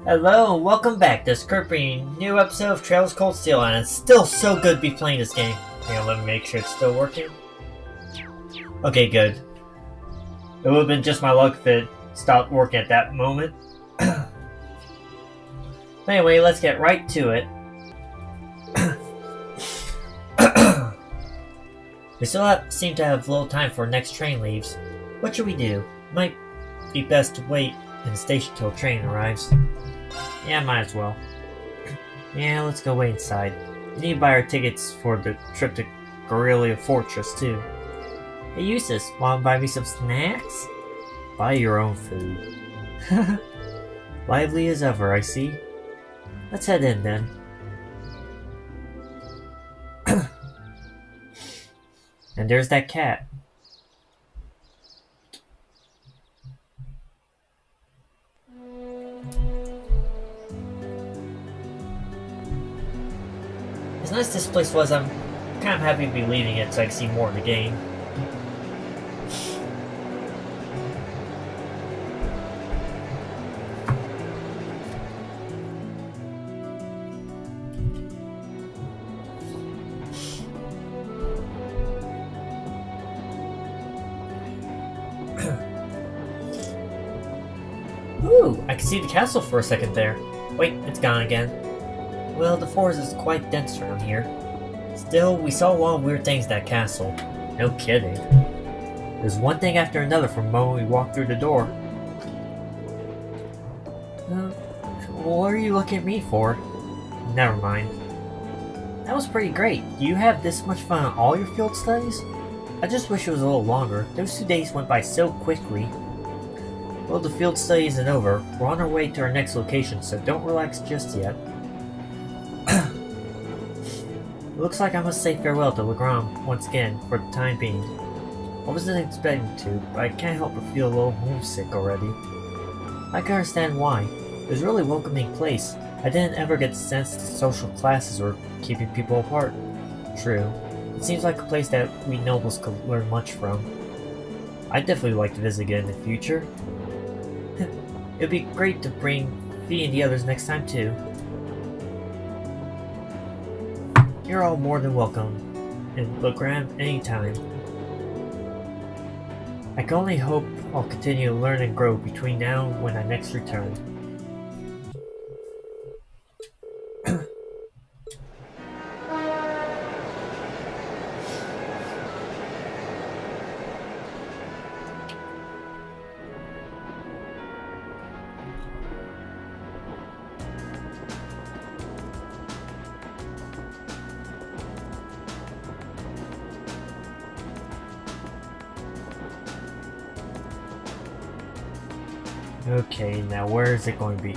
Hello and welcome back to this creepy new episode of Trails Cold Steel, and it's still so good to be playing this game. Let me make sure it's still working. Okay, good. It would have been just my luck if it stopped working at that moment. Anyway, let's get right to it. We still seem to have little time before next train leaves. What should we do? Might be best to wait in the station till train arrives. Yeah, might as well. Yeah, let's go wait inside. We need to buy our tickets for the trip to Garrelia Fortress, too. Hey, Eustace, wanna buy me some snacks? Buy your own food. Lively as ever, I see. Let's head in, then. And there's that cat. As nice as this place was, I'm kind of happy to be leaving it so I can see more of the game. Ooh, I can see the castle for a second there. Wait, it's gone again. Well, the forest is quite dense around here. Still, we saw a lot of weird things in that castle. No kidding. There's one thing after another from the moment we walked through the door. What are you looking at me for? Never mind. That was pretty great. Do you have this much fun on all your field studies? I just wish it was a little longer. Those 2 days went by so quickly. Well, the field study isn't over. We're on our way to our next location, so don't relax just yet. Looks like I must say farewell to Legram once again for the time being. I wasn't expecting to, but I can't help but feel a little homesick already. I can understand why. It was a really welcoming place. I didn't ever get the sense that social classes were keeping people apart. True. It seems like a place that we nobles could learn much from. I'd definitely like to visit again in the future. It'd be great to bring Fee and the others next time too. You're all more than welcome in Legram anytime. I can only hope I'll continue to learn and grow between now and when I next return. Okay, now where is it going to be?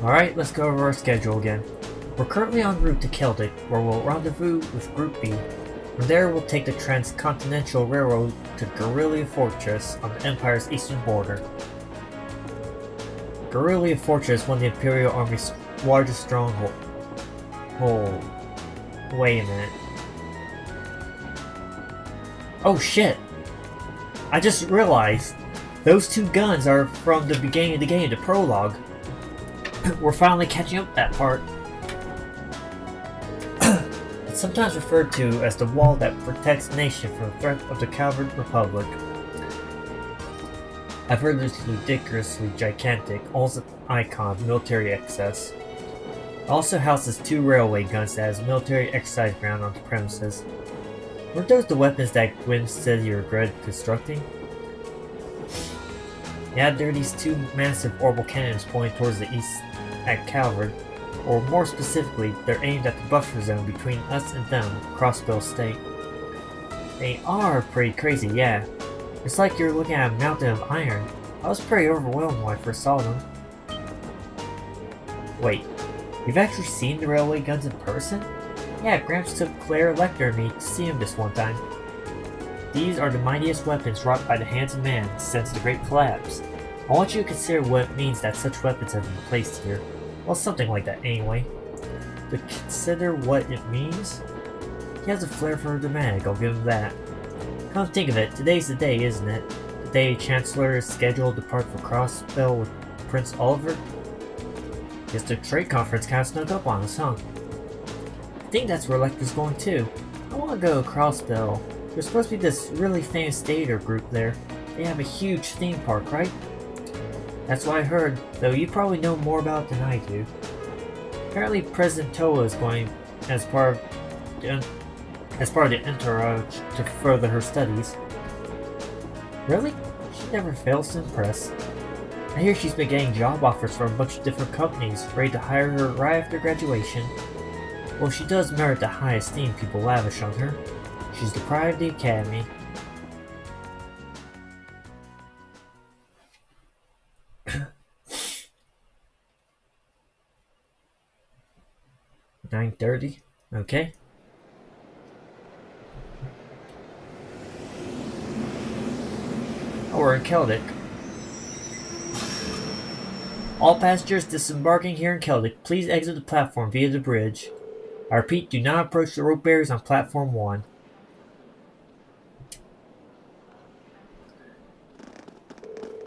Alright, let's go over our schedule again. We're currently en route to Celtic, where we'll rendezvous with Group B. From there, we'll take the Transcontinental Railroad to Garrelia Fortress on the Empire's eastern border. Garrelia Fortress is one of the Imperial Army's largest stronghold. Wait a minute. Oh shit! I just realized those 2 guns are from the beginning of the game, the prologue. We're finally catching up that part. It's sometimes referred to as the wall that protects the nation from the threat of the Calvert Republic. I've heard this ridiculously gigantic, almost an icon of military excess. It also houses 2 railway guns that has military exercise ground on the premises. Weren't those the weapons that Gwyn said he regretted constructing? Yeah, there are these 2 massive orbital cannons pointing towards the east at Calvert, or more specifically, they're aimed at the buffer zone between us and them, Crossbill State. They are pretty crazy, yeah. It's like you're looking at a mountain of iron. I was pretty overwhelmed when I first saw them. Wait, you've actually seen the railway guns in person? Yeah, Gramps took Claire, Lecter, and me to see them this one time. These are the mightiest weapons wrought by the hands of man since the Great Collapse. I want you to consider what it means that such weapons have been placed here. Well, something like that anyway. but consider what it means. He has a flair for dramatic, I'll give him that. Come to think of it, today's the day, isn't it? The day Chancellor is scheduled to depart for Crossbell with Prince Oliver? Guess the trade conference kind of snuck up on us, huh? I think that's where Lecter's going too. I want to go to Crossbell. There's supposed to be this really famous theater group there. They have a huge theme park, right? That's what I heard, though you probably know more about it than I do. Apparently President Toa is going as part of the entourage to further her studies. Really? She never fails to impress. I hear she's been getting job offers from a bunch of different companies, ready to hire her right after graduation. Well, she does merit the high esteem people lavish on her. She's the pride of the academy. $9:30. Okay. Oh, we're in Celtic. All passengers disembarking here in Celtic, please exit the platform via the bridge. I repeat, do not approach the rope barriers on platform 1.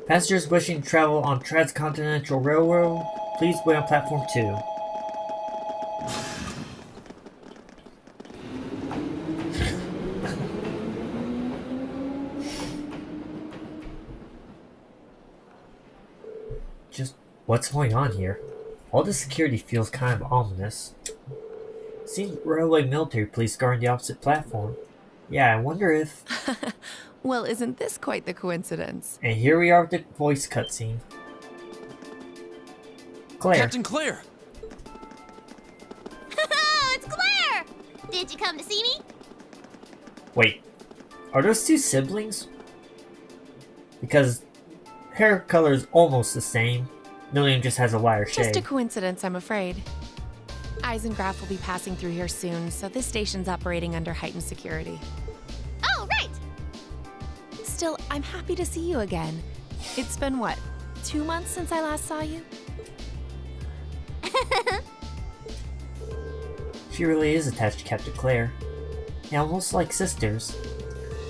Passengers wishing to travel on Transcontinental Railroad, please wait on platform 2. Just what's going on here? All this security feels kind of ominous. Seems railway military police guarding the opposite platform. Yeah, I wonder if... Well, isn't this quite the coincidence? And here we are with the voice cutscene. Claire. Captain Claire! It's Claire! Did you come to see me? Wait, are those two siblings? Because hair color is almost the same. Milliam just has a lighter shade. Just a coincidence, I'm afraid. Eisengraf will be passing through here soon, so this station's operating under heightened security. Oh, right! Still, I'm happy to see you again. It's been, what, 2 months since I last saw you? She really is attached to Captain Claire. Yeah, almost like sisters.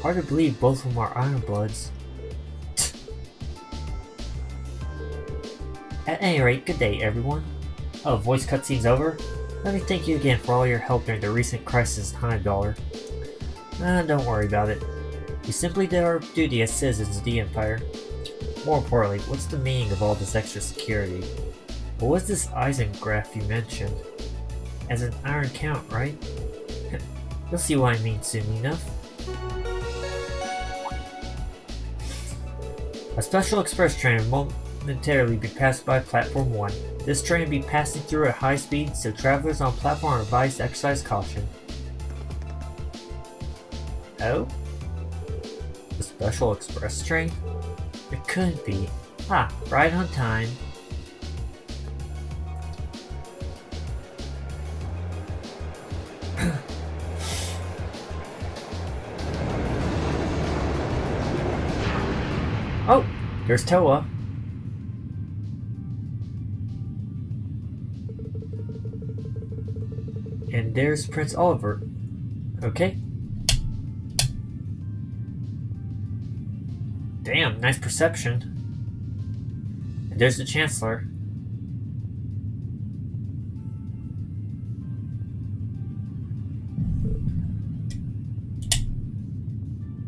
Hard to believe both of them are Ironbloods. At any rate, good day, everyone. Oh, voice cutscene's over? Let me thank you again for all your help during the recent crisis in Time Dollar. Don't worry about it. We simply did our duty as citizens of the Empire. More importantly, what's the meaning of all this extra security? What was this Eisengraf you mentioned? As an Iron Count, right? You'll see what I mean soon enough. A special express train will momentarily be passed by platform 1. This train will be passing through at high speed, so travelers on platform are advised to exercise caution. Oh? The special express train? It couldn't be. Ah, right on time. Oh, there's Toa. And there's Prince Oliver. Okay. Damn, nice perception. And there's the Chancellor.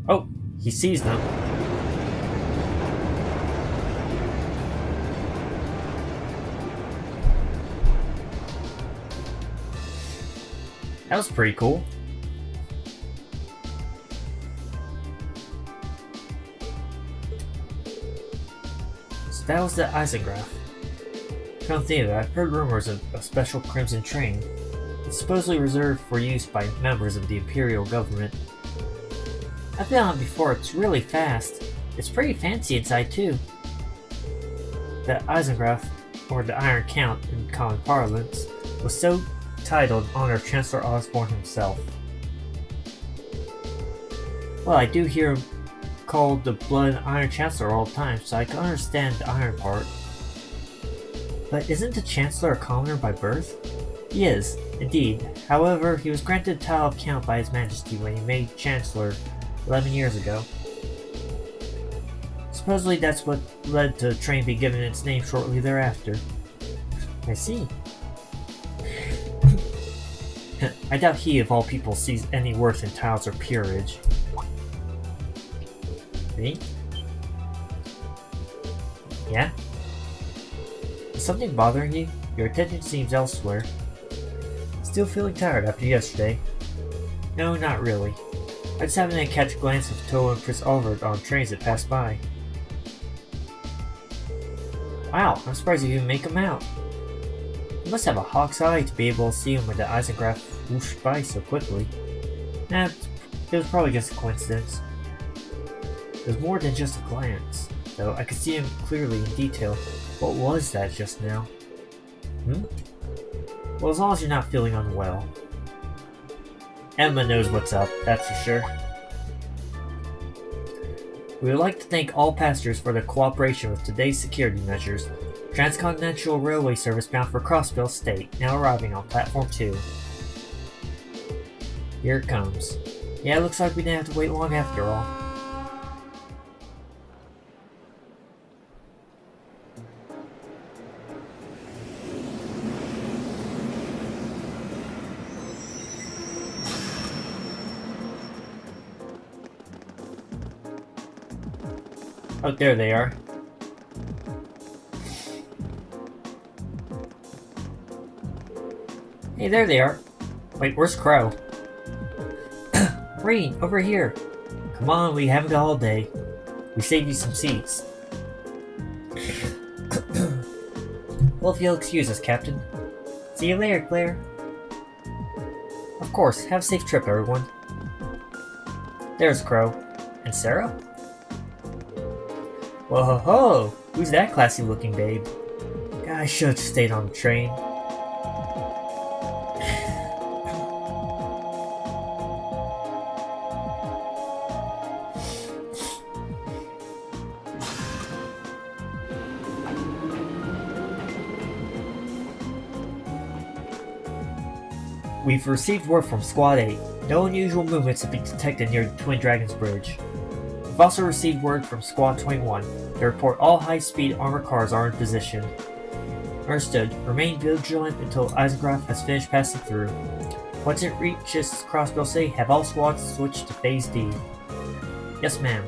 Oh, he sees them. That was pretty cool. So that was the Eisengraf. Come to think of it, I've heard rumors of a special Crimson train. It's supposedly reserved for use by members of the Imperial government. I've been on it before, it's really fast. It's pretty fancy inside too. The Eisengraf, or the Iron Count in common parlance, was so titled in honor of Chancellor Osborne himself. Well, I do hear him called the Blood and Iron Chancellor all the time, so I can understand the iron part. But isn't the Chancellor a commoner by birth? He is, indeed. However, he was granted a title of Count by His Majesty when he made Chancellor 11 years ago. Supposedly that's what led to the train being given its name shortly thereafter. I see. I doubt he, of all people, sees any worth in titles or peerage. Me? Yeah? Is something bothering you? Your attention seems elsewhere. Still feeling tired after yesterday? No, not really. I just happened to catch a glance of Toa and Prince Albert on trains that passed by. Wow, I'm surprised you even make them out. You must have a hawk's eye to be able to see him when the Eisengraph whooshed by so quickly. Nah, it was probably just a coincidence. It was more than just a glance, though I could see him clearly in detail. What was that just now? Well, as long as you're not feeling unwell. Emma knows what's up, that's for sure. We would like to thank all passengers for their cooperation with today's security measures. Transcontinental Railway service bound for Crossville State, now arriving on Platform 2. Here it comes. Yeah, it looks like we didn't have to wait long after all. Oh, there they are. Hey, there they are. Wait, where's Crow? Rain, over here. Come on, we haven't got all day. We saved you some seats. Well, if you'll excuse us, Captain. See you later, Claire. Of course, have a safe trip, everyone. There's Crow. And Sarah? Whoa ho ho! Who's that classy looking babe? God, I should have stayed on the train. We've received word from Squad 8. No unusual movements have been detected near the Twin Dragons Bridge. We've also received word from Squad 21. They report all high-speed armored cars are in position. Understood. Remain vigilant until Eisengraph has finished passing through. Once it reaches Crossville City, have all squads switch to Phase D. Yes, ma'am.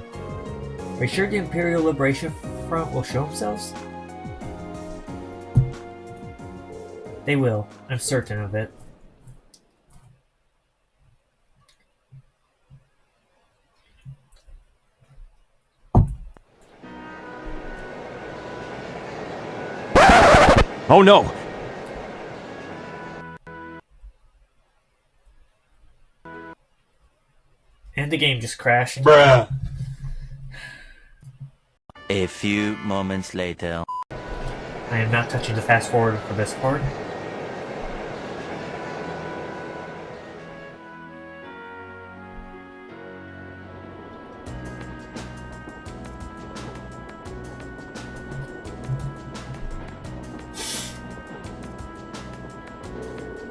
Are you sure the Imperial Liberation Front will show themselves? They will. I'm certain of it. Oh no! And the game just crashed. Bruh. A few moments later. I am not touching the fast forward for this part.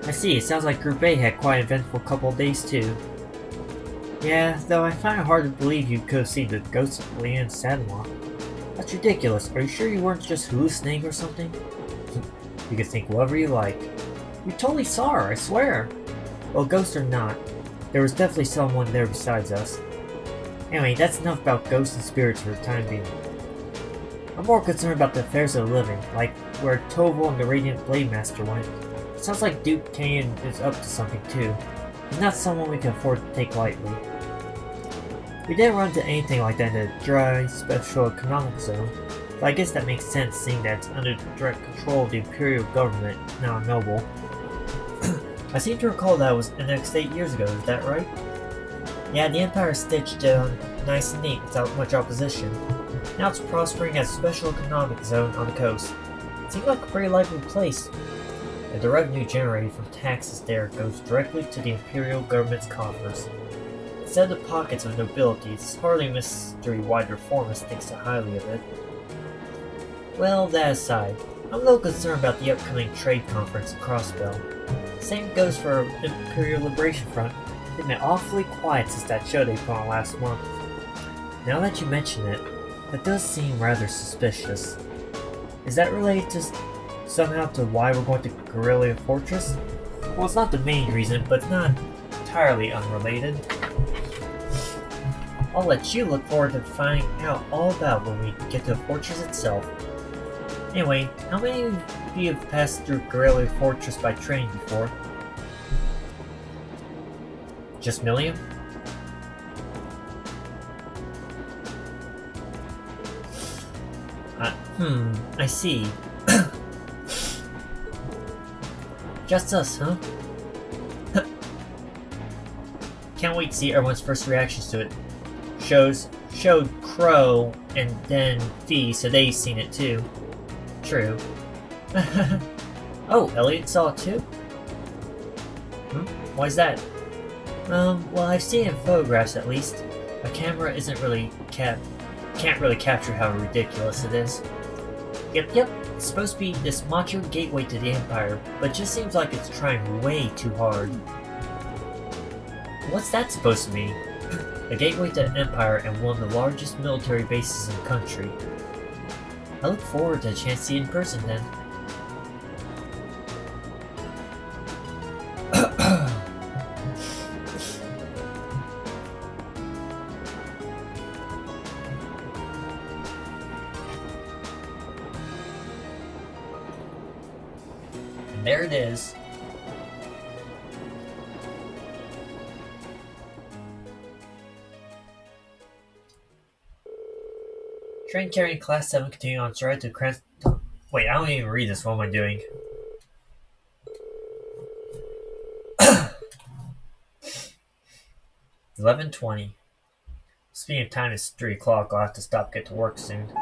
I see, it sounds like Group A had quite an eventful couple of days too. Yeah, though I find it hard to believe you could have seen the ghost of Leanne Sadler. That's ridiculous. Are you sure you weren't just hallucinating or something? You can think whatever you like. We totally saw her, I swear. Well, ghost or not, there was definitely someone there besides us. Anyway, that's enough about ghosts and spirits for the time being. I'm more concerned about the affairs of the living, like where Toval and the Radiant Blade Master went. Sounds like Duke Kane is up to something too. He's not someone we can afford to take lightly. We didn't run into anything like that in the dry, special economic zone, but I guess that makes sense seeing that it's under the direct control of the Imperial government, now noble. I seem to recall that was annexed 8 years ago, is that right? Yeah, the Empire stitched it on nice and neat without much opposition. Now it's prospering as a special economic zone on the coast. It seems like a very lively place. And the revenue generated from taxes there goes directly to the Imperial government's coffers. Instead of the pockets of nobility, it's hardly a mystery why the reformist thinks so highly of it. Well, that aside, I'm a little concerned about the upcoming trade conference in Crossbell. Same goes for Imperial Liberation Front. They've been awfully quiet since that show they put on last month. Now that you mention it, that does seem rather suspicious. Is that related to somehow to why we're going to Garrelia Fortress? Well, it's not the main reason, but it's not entirely unrelated. I'll let you look forward to finding out all about when we get to the fortress itself. Anyway, how many of you have passed through Garrelia Fortress by train before? Just Milliam? I see. Just us, huh? Can't wait to see everyone's first reactions to it. Showed Crow and then Fee, so they've seen it too. True. Oh, Elliot saw it too? Why's that? Well, I've seen it in photographs at least. My camera isn't really can't really capture how ridiculous it is. Yep, it's supposed to be this macho gateway to the Empire, but it just seems like it's trying way too hard. What's that supposed to mean? A gateway to the Empire and one of the largest military bases in the country. I look forward to a chance to see it in person then. And there it is. Train carrying Class 7 continuing on its ride to Wait, I don't even read this. What am I doing? $11:20. Speaking of time, it's 3 o'clock. I'll have to stop, get to work soon.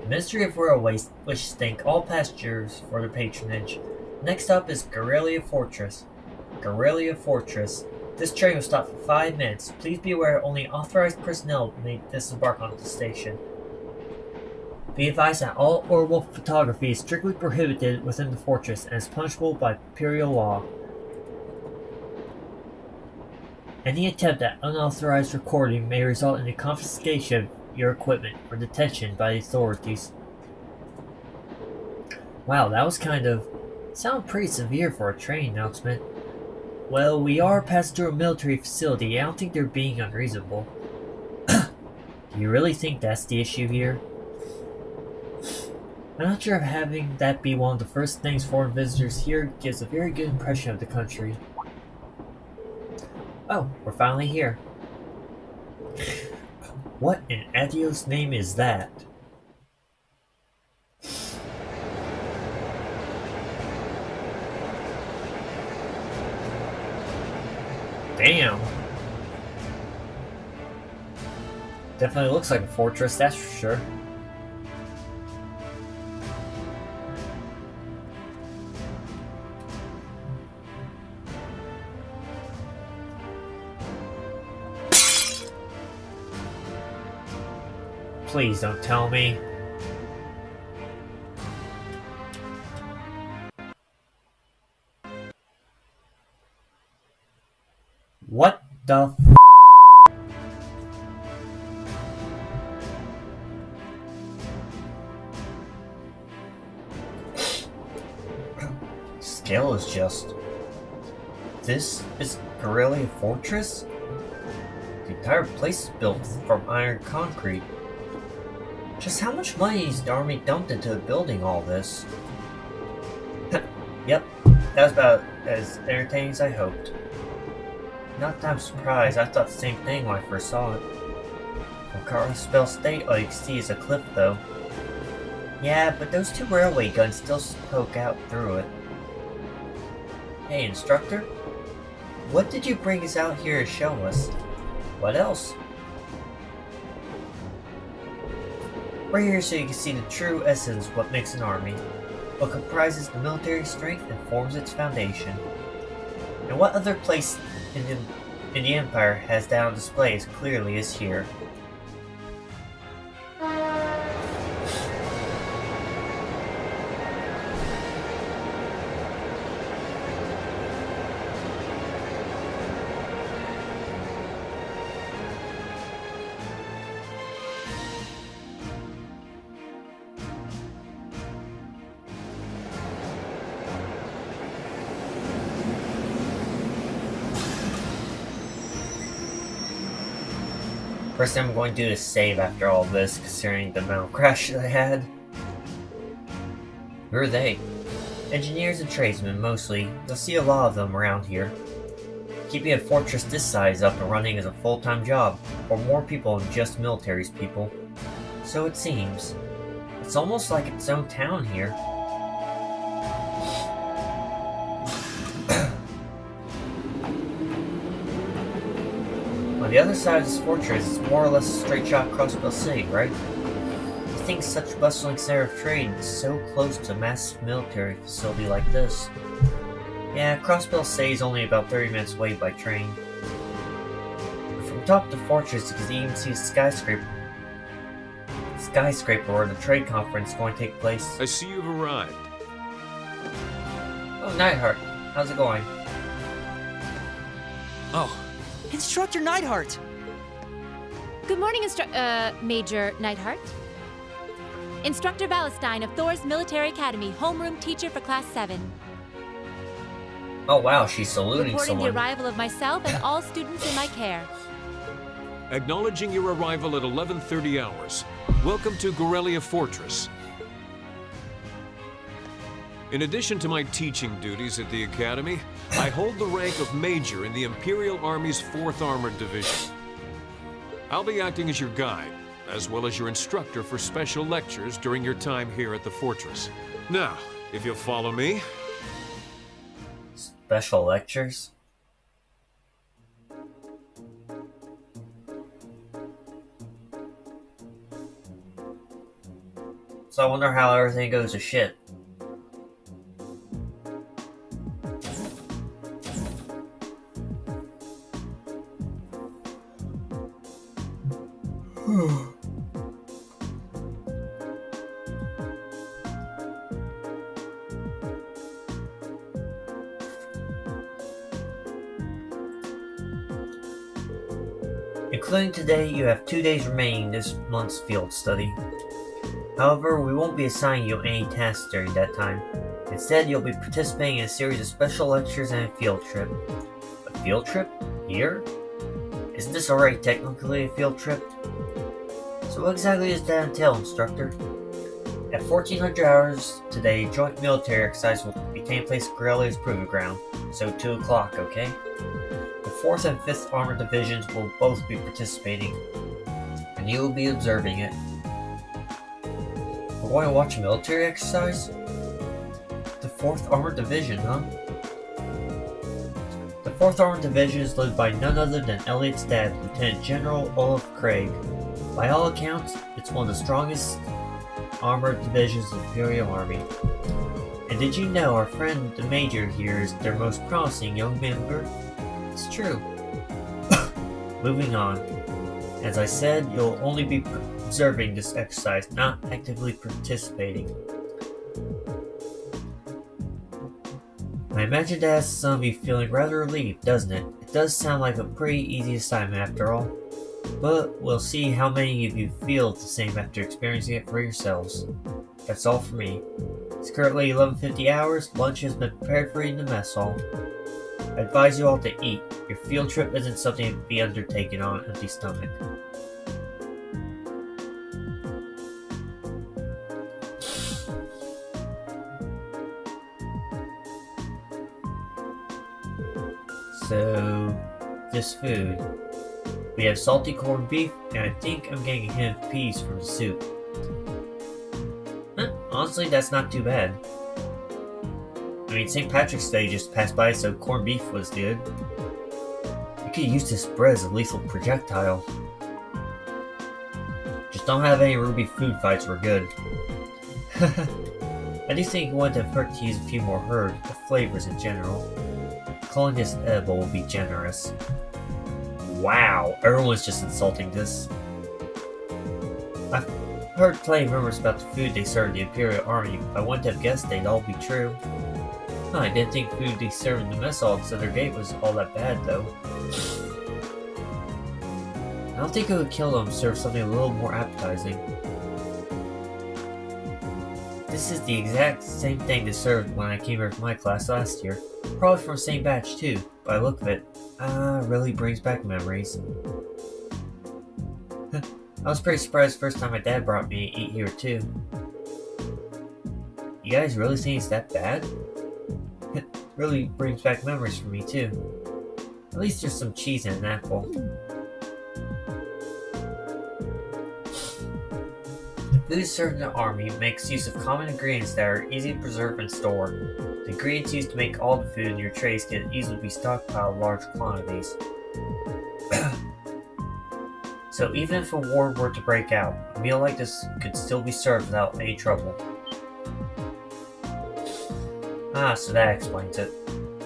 The Ministry of Railways wishes to thank all passengers for their patronage. Next up is Garrelia Fortress. Garrelia Fortress. This train will stop for 5 minutes. Please be aware only authorized personnel may disembark onto the station. Be advised that all orbital photography is strictly prohibited within the fortress and is punishable by Imperial law. Any attempt at unauthorized recording may result in the confiscation of your equipment or detention by the authorities. Wow, that was sounded pretty severe for a train announcement. Well, we are passing through a military facility. I don't think they're being unreasonable. Do you really think that's the issue here? I'm not sure if having that be one of the first things foreign visitors here gives a very good impression of the country. Oh, we're finally here. What in Adios' name is that? Damn. Definitely looks like a fortress, that's for sure. Please don't tell me. What the Scale is just... This is Garrelia Fortress? The entire place is built from iron concrete. Just how much money has the army dumped into building all this? Yep, that was about as entertaining as I hoped. Not that I'm surprised, I thought the same thing when I first saw it. From Crossbell State, all you can see is a cliff though. Yeah, but those 2 railway guns still poke out through it. Hey, instructor? What did you bring us out here to show us? What else? We're here so you can see the true essence of what makes an army, what comprises the military strength and forms its foundation. And what other place in the Empire has that on display as clearly as here. First thing I'm going to do is save after all this, considering the amount of crashes I had. Who are they? Engineers and tradesmen, mostly. You'll see a lot of them around here. Keeping a fortress this size up and running is a full-time job, for more people than just military's people. So it seems. It's almost like its own town here. On the other side of this fortress is more or less a straight shot across Bell City, right? You think such a bustling center of trade is so close to a massive military facility like this? Yeah, Crossbell City is only about 30 minutes away by train. From top of the fortress, you can even see the skyscraper where the trade conference is going to take place. I see you've arrived. Oh, Nightheart, how's it going? Oh, Instructor Neidhart! Good morning, Major Neidhart. Instructor Valestein of Thor's Military Academy, homeroom teacher for Class 7. Oh wow, she's saluting Reporting someone. the arrival of myself and all students in my care. Acknowledging your arrival at 11:30 hours. Welcome to Garrelia Fortress. In addition to my teaching duties at the Academy, I hold the rank of Major in the Imperial Army's 4th Armored Division. I'll be acting as your guide, as well as your instructor for special lectures during your time here at the fortress. Now, if you'll follow me... Special lectures? So I wonder how everything goes to shit. Including today, you have 2 days remaining this month's field study. However, we won't be assigning you any tasks during that time. Instead, you'll be participating in a series of special lectures and a field trip. A field trip? Here? Isn't this already technically a field trip? So what exactly does that entail, instructor? At 1400 hours today, joint military exercise will be taking place at Garrelia's Proving Ground, so 2 o'clock, okay? The 4th and 5th Armored Divisions will both be participating, and you will be observing it. We're going to watch a military exercise? The 4th Armored Division, huh? The 4th Armored Division is led by none other than Elliot's dad, Lieutenant General Olaf Craig. By all accounts, it's one of the strongest armored divisions of the Imperial Army. And did you know our friend the Major here is their most promising young member? It's true. Moving on. As I said, you'll only be observing this exercise, not actively participating. I imagine that has some of you feeling rather relieved, doesn't it? It does sound like a pretty easy assignment after all. But we'll see how many of you feel the same after experiencing it for yourselves. That's all for me. It's currently 11:50 hours, lunch has been prepared for you in the mess hall. I advise you all to eat. Your field trip isn't something to be undertaken on an empty stomach. So, this food. We have salty corned beef, and I think I'm getting a hint of peas from the soup. Honestly, that's not too bad. I mean, St. Patrick's Day just passed by, so corned beef was good. You could use this bread as a lethal projectile. Just don't have any ruby food fights, we're good. I do think it wouldn't have hurt to use a few more herbs, or flavors in general. Calling this edible will be generous. Wow, everyone's just insulting this. I've heard plenty of rumors about the food they serve in the Imperial Army, but I wouldn't have guessed they'd all be true. I didn't think food they served in the mess hall at Center Gate was all that bad, though. I don't think it would kill them to serve something a little more appetizing. This is the exact same thing they served when I came here for my class last year. Probably from the same batch too, by the look of it. Really brings back memories. I was pretty surprised the first time my dad brought me to eat here too. You guys really think it's that bad? It really brings back memories for me too. At least there's some cheese and an apple. The food served in the army makes use of common ingredients that are easy to preserve and store. The ingredients used to make all the food in your trays can easily be stockpiled in large quantities. So even if a war were to break out, a meal like this could still be served without any trouble. Ah, so that explains it.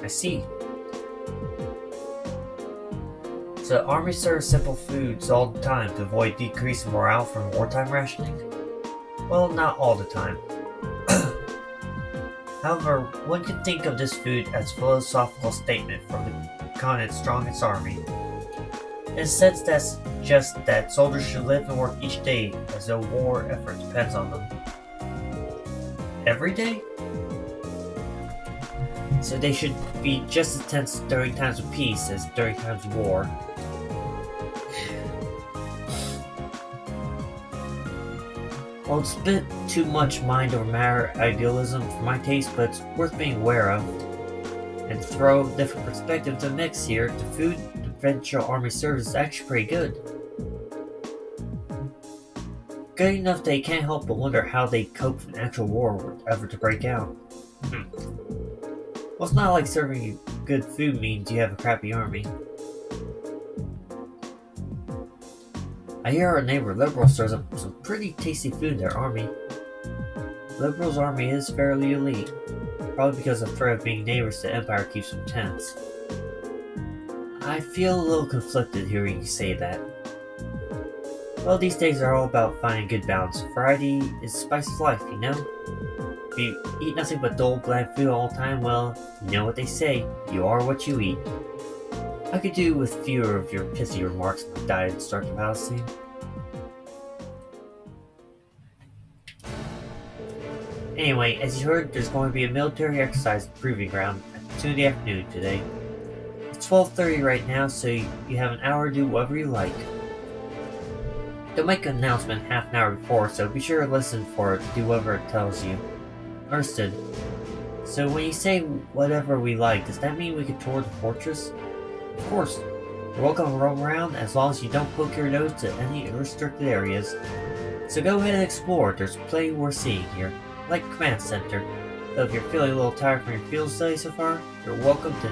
I see. So the army serves simple foods all the time to avoid decreasing morale from wartime rationing? Well, not all the time. However, one can think of this food as a philosophical statement from the continent's strongest army. In a sense, that's just that soldiers should live and work each day as though war effort depends on them. Every day? So they should be just as tense during times of peace as during times of war. Well, it's a bit too much mind over matter idealism for my taste, but it's worth being aware of. And to throw different perspectives to the mix here, the food the Federal Army serves is actually pretty good. Good enough that you can't help but wonder how they'd cope if an actual war were ever to break out. Well, it's not like serving you good food means you have a crappy army. I hear our neighbor Liberal serves up some pretty tasty food in their army. Liberal's army is fairly elite, probably because the threat of being neighbors to the Empire keeps them tense. I feel a little conflicted hearing you say that. Well, these days are all about finding a good balance. Variety is the spice of life, you know? If you eat nothing but dull, bland food all the time, well, you know what they say, you are what you eat. I could do with fewer of your pithy remarks on the diet and starting Palestine. Anyway, as you heard, there's going to be a military exercise proving ground at 2 in the afternoon today. It's 12:30 right now, so you have an hour to do whatever you like. They'll make an announcement half an hour before, so be sure to listen for it, do whatever it tells you. Understood. So when you say whatever we like, does that mean we can tour the fortress? Of course. You're welcome to roam around as long as you don't poke your nose to any restricted areas. So go ahead and explore, there's plenty worth seeing here. Like Command Center. Though if you're feeling a little tired from your field study so far, you're welcome to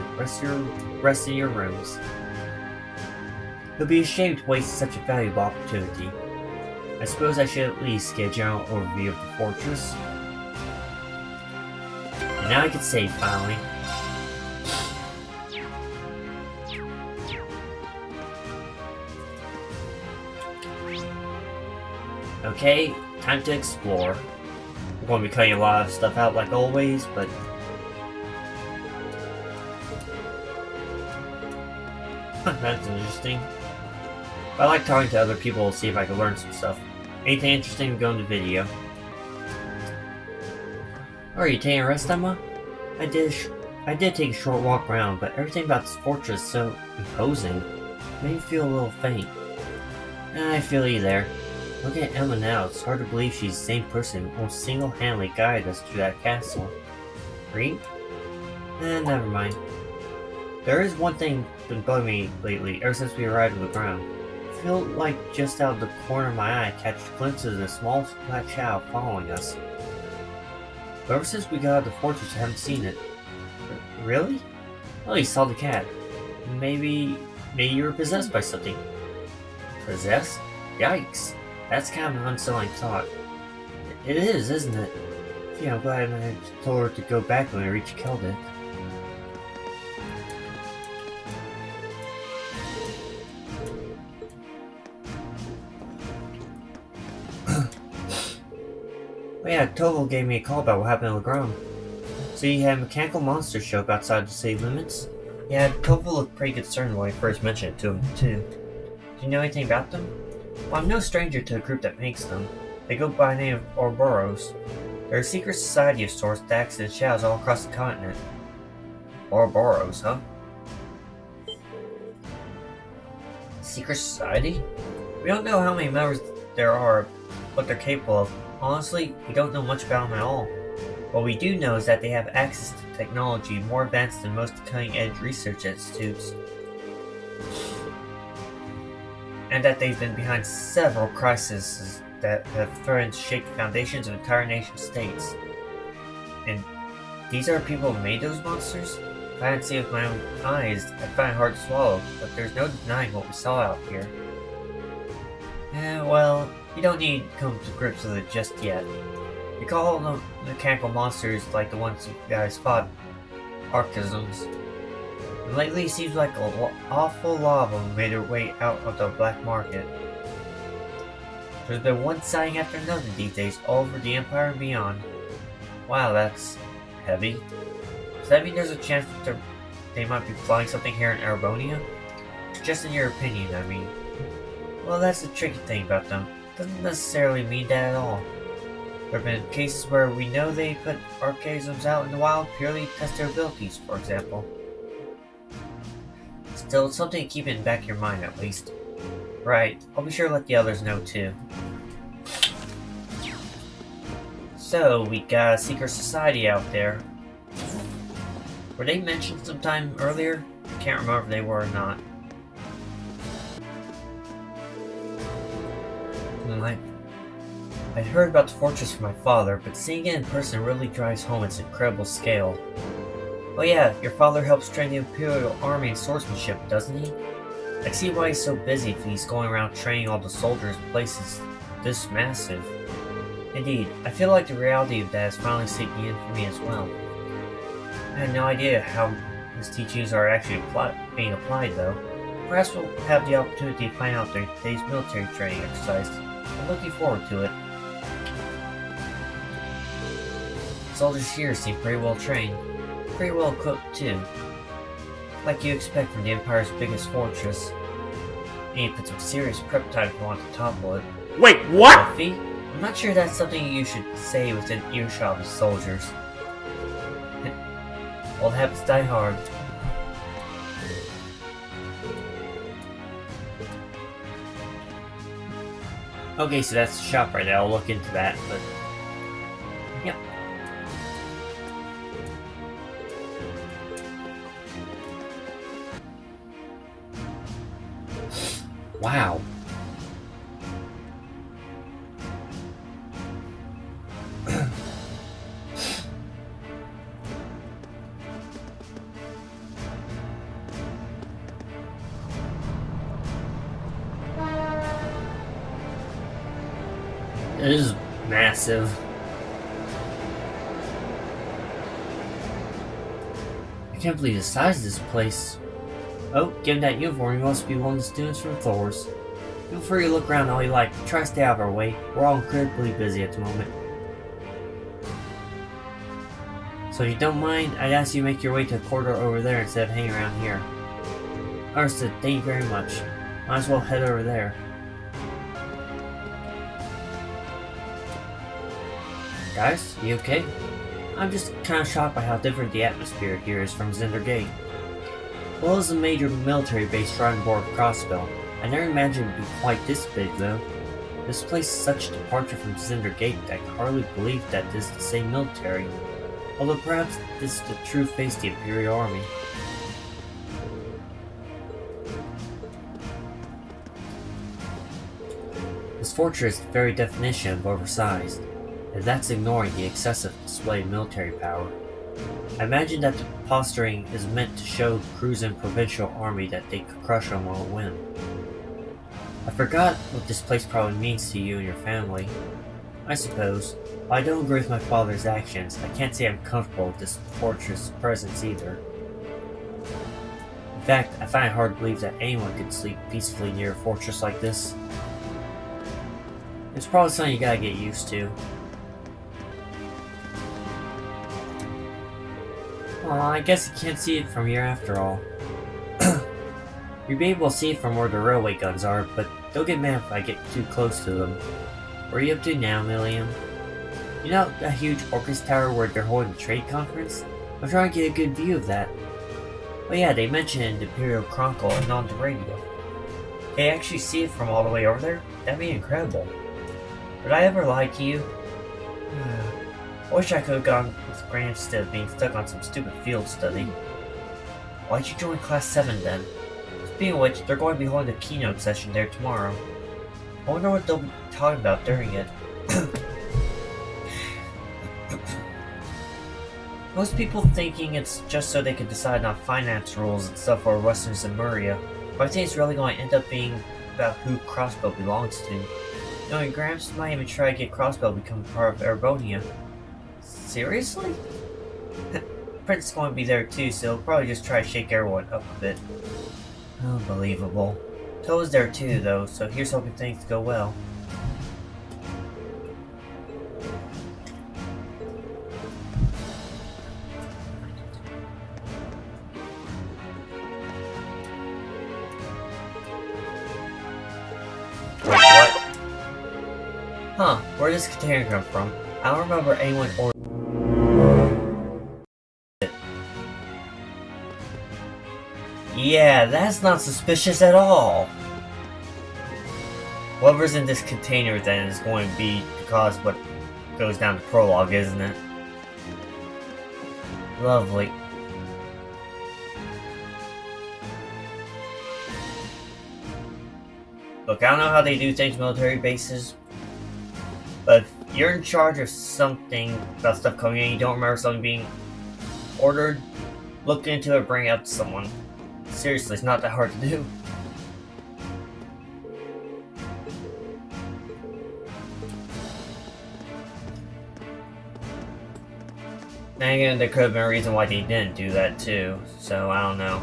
rest in your rooms. It would be a shame to waste such a valuable opportunity. I suppose I should at least get a general overview of the fortress. And now I can save finally. Okay, time to explore. I'm going to be cutting a lot of stuff out like always, but that's interesting. I like talking to other people to see if I can learn some stuff. Anything interesting to go in the video. Oh, are you taking a rest, Emma? I did take a short walk around, but everything about this fortress is so imposing. It made me feel a little faint. I feel you there. Looking at Emma now, it's hard to believe she's the same person who almost single-handedly guided us to that castle. Green? Never mind. There is one thing that's been bugging me lately, ever since we arrived on Legram. I feel like just out of the corner of my eye I catch glimpses of a small black shadow following us. But ever since we got out of the fortress, I haven't seen it. Really? Oh, you saw the cat. Maybe you were possessed by something. Possessed? Yikes. That's kind of an unsettling thought. It is, isn't it? Yeah, I'm glad I told her to go back when we reached Keldek. Oh yeah, Toval gave me a call about what happened in Legram. So you had mechanical monsters show up outside the city limits? Yeah, Toval looked pretty concerned when I first mentioned it to him, too. Do you know anything about them? Well, I'm no stranger to a group that makes them. They go by the name of Ouroboros. They're a secret society of sorts that acts in shadows all across the continent. Ouroboros, huh? Secret society? We don't know how many members there are, what they're capable of. Honestly, we don't know much about them at all. What we do know is that they have access to technology more advanced than most cutting-edge research institutes, and that they've been behind several crises that have threatened to shake the foundations of entire nation states. And these are people who made those monsters? If I hadn't seen it with my own eyes, I'd find it hard to swallow, but there's no denying what we saw out here. Well, you don't need to come to grips with it just yet. You call them mechanical monsters like the ones you guys fought archisms. And lately it seems like an awful lot of them made their way out of the black market. There's been one sighting after another these days all over the Empire and beyond. Wow, that's heavy. Does that mean there's a chance that they might be flying something here in Arabonia? Just in your opinion, I mean. Well, that's the tricky thing about them. Doesn't necessarily mean that at all. There have been cases where we know they put archaisms out in the wild purely to test their abilities, for example. Still, it's something to keep in the back of your mind at least. Right, I'll be sure to let the others know too. So, we got a secret society out there. Were they mentioned sometime earlier? I can't remember if they were or not. I'd heard about the fortress from my father, but seeing it in person really drives home its incredible scale. Oh yeah, your father helps train the Imperial Army in swordsmanship, doesn't he? I see why he's so busy if he's going around training all the soldiers in places this massive. Indeed, I feel like the reality of that is finally sinking in for me as well. I had no idea how his teachings are actually being applied though. Perhaps we'll have the opportunity to find out during today's military training exercise. I'm looking forward to it. Soldiers here seem pretty well trained. Pretty well equipped too. Like you expect from the Empire's biggest fortress. And you put some serious prep time if you want to topple it. Wait, what? Buffy? I'm not sure that's something you should say within earshot of soldiers. Old habits die hard. Okay, so that's the shop right now. I'll look into that, but... Yep. Wow. It is massive. I can't believe the size of this place. Oh, given that uniform, you must be one of the students from Thor's. Feel free to look around all you like, but try to stay out of our way. We're all incredibly busy at the moment. So if you don't mind, I'd ask you to make your way to the corridor over there instead of hanging around here. Understood, thank you very much. Might as well head over there. Guys, you okay? I'm just kind of shocked by how different the atmosphere here is from Zinder Gate. Well, as a major military base right on board of Crossbell, I never imagined it would be quite this big though. This place is such a departure from Zinder Gate that I can hardly believe that this is the same military, although perhaps this is the true face of the Imperial Army. This fortress is the very definition of oversized. And that's ignoring the excessive display of military power. I imagine that the posturing is meant to show the cruising provincial army that they could crush them on a whim. I forgot what this place probably means to you and your family. I suppose, while I don't agree with my father's actions, I can't say I'm comfortable with this fortress' presence either. In fact, I find it hard to believe that anyone could sleep peacefully near a fortress like this. It's probably something you gotta get used to. Well, I guess you can't see it from here after all. You'll be able to see it from where the railway guns are, but don't get mad if I get too close to them. What are you up to now, Milliam? You know that huge Orcus Tower where they're holding a trade conference? I'm trying to get a good view of that. Oh yeah, they mentioned it in the Imperial Chronicle and on the radio. They actually see it from all the way over there? That'd be incredible. Would I ever lie to you? I wish I could have gone with Graham instead of being stuck on some stupid field study. Why'd you join Class 7 then? Speaking of which, they're going to be holding a keynote session there tomorrow. I wonder what they'll be talking about during it. Most people thinking it's just so they can decide on finance rules and stuff for Western Zemuria, but I think it's really going to end up being about who Crossbow belongs to. Knowing Gramps might even try to get Crossbow to become part of Erebonia. Seriously? Prince is going to be there too, so he'll probably just try to shake everyone up a bit. Unbelievable. Toa's there too, though, so here's hoping things go well. Wait, what? Huh, where does this container come from? I don't remember anyone ordering it. Yeah, that's not suspicious at all. Whatever's in this container then is going to be the cause what goes down the prologue, isn't it? Lovely. Look, I don't know how they do things in military bases, but if you're in charge of something about stuff coming in, you don't remember something being ordered, look into it, bring it up to someone. Seriously, it's not that hard to do. Then again, there could have been a reason why they didn't do that too, so I don't know.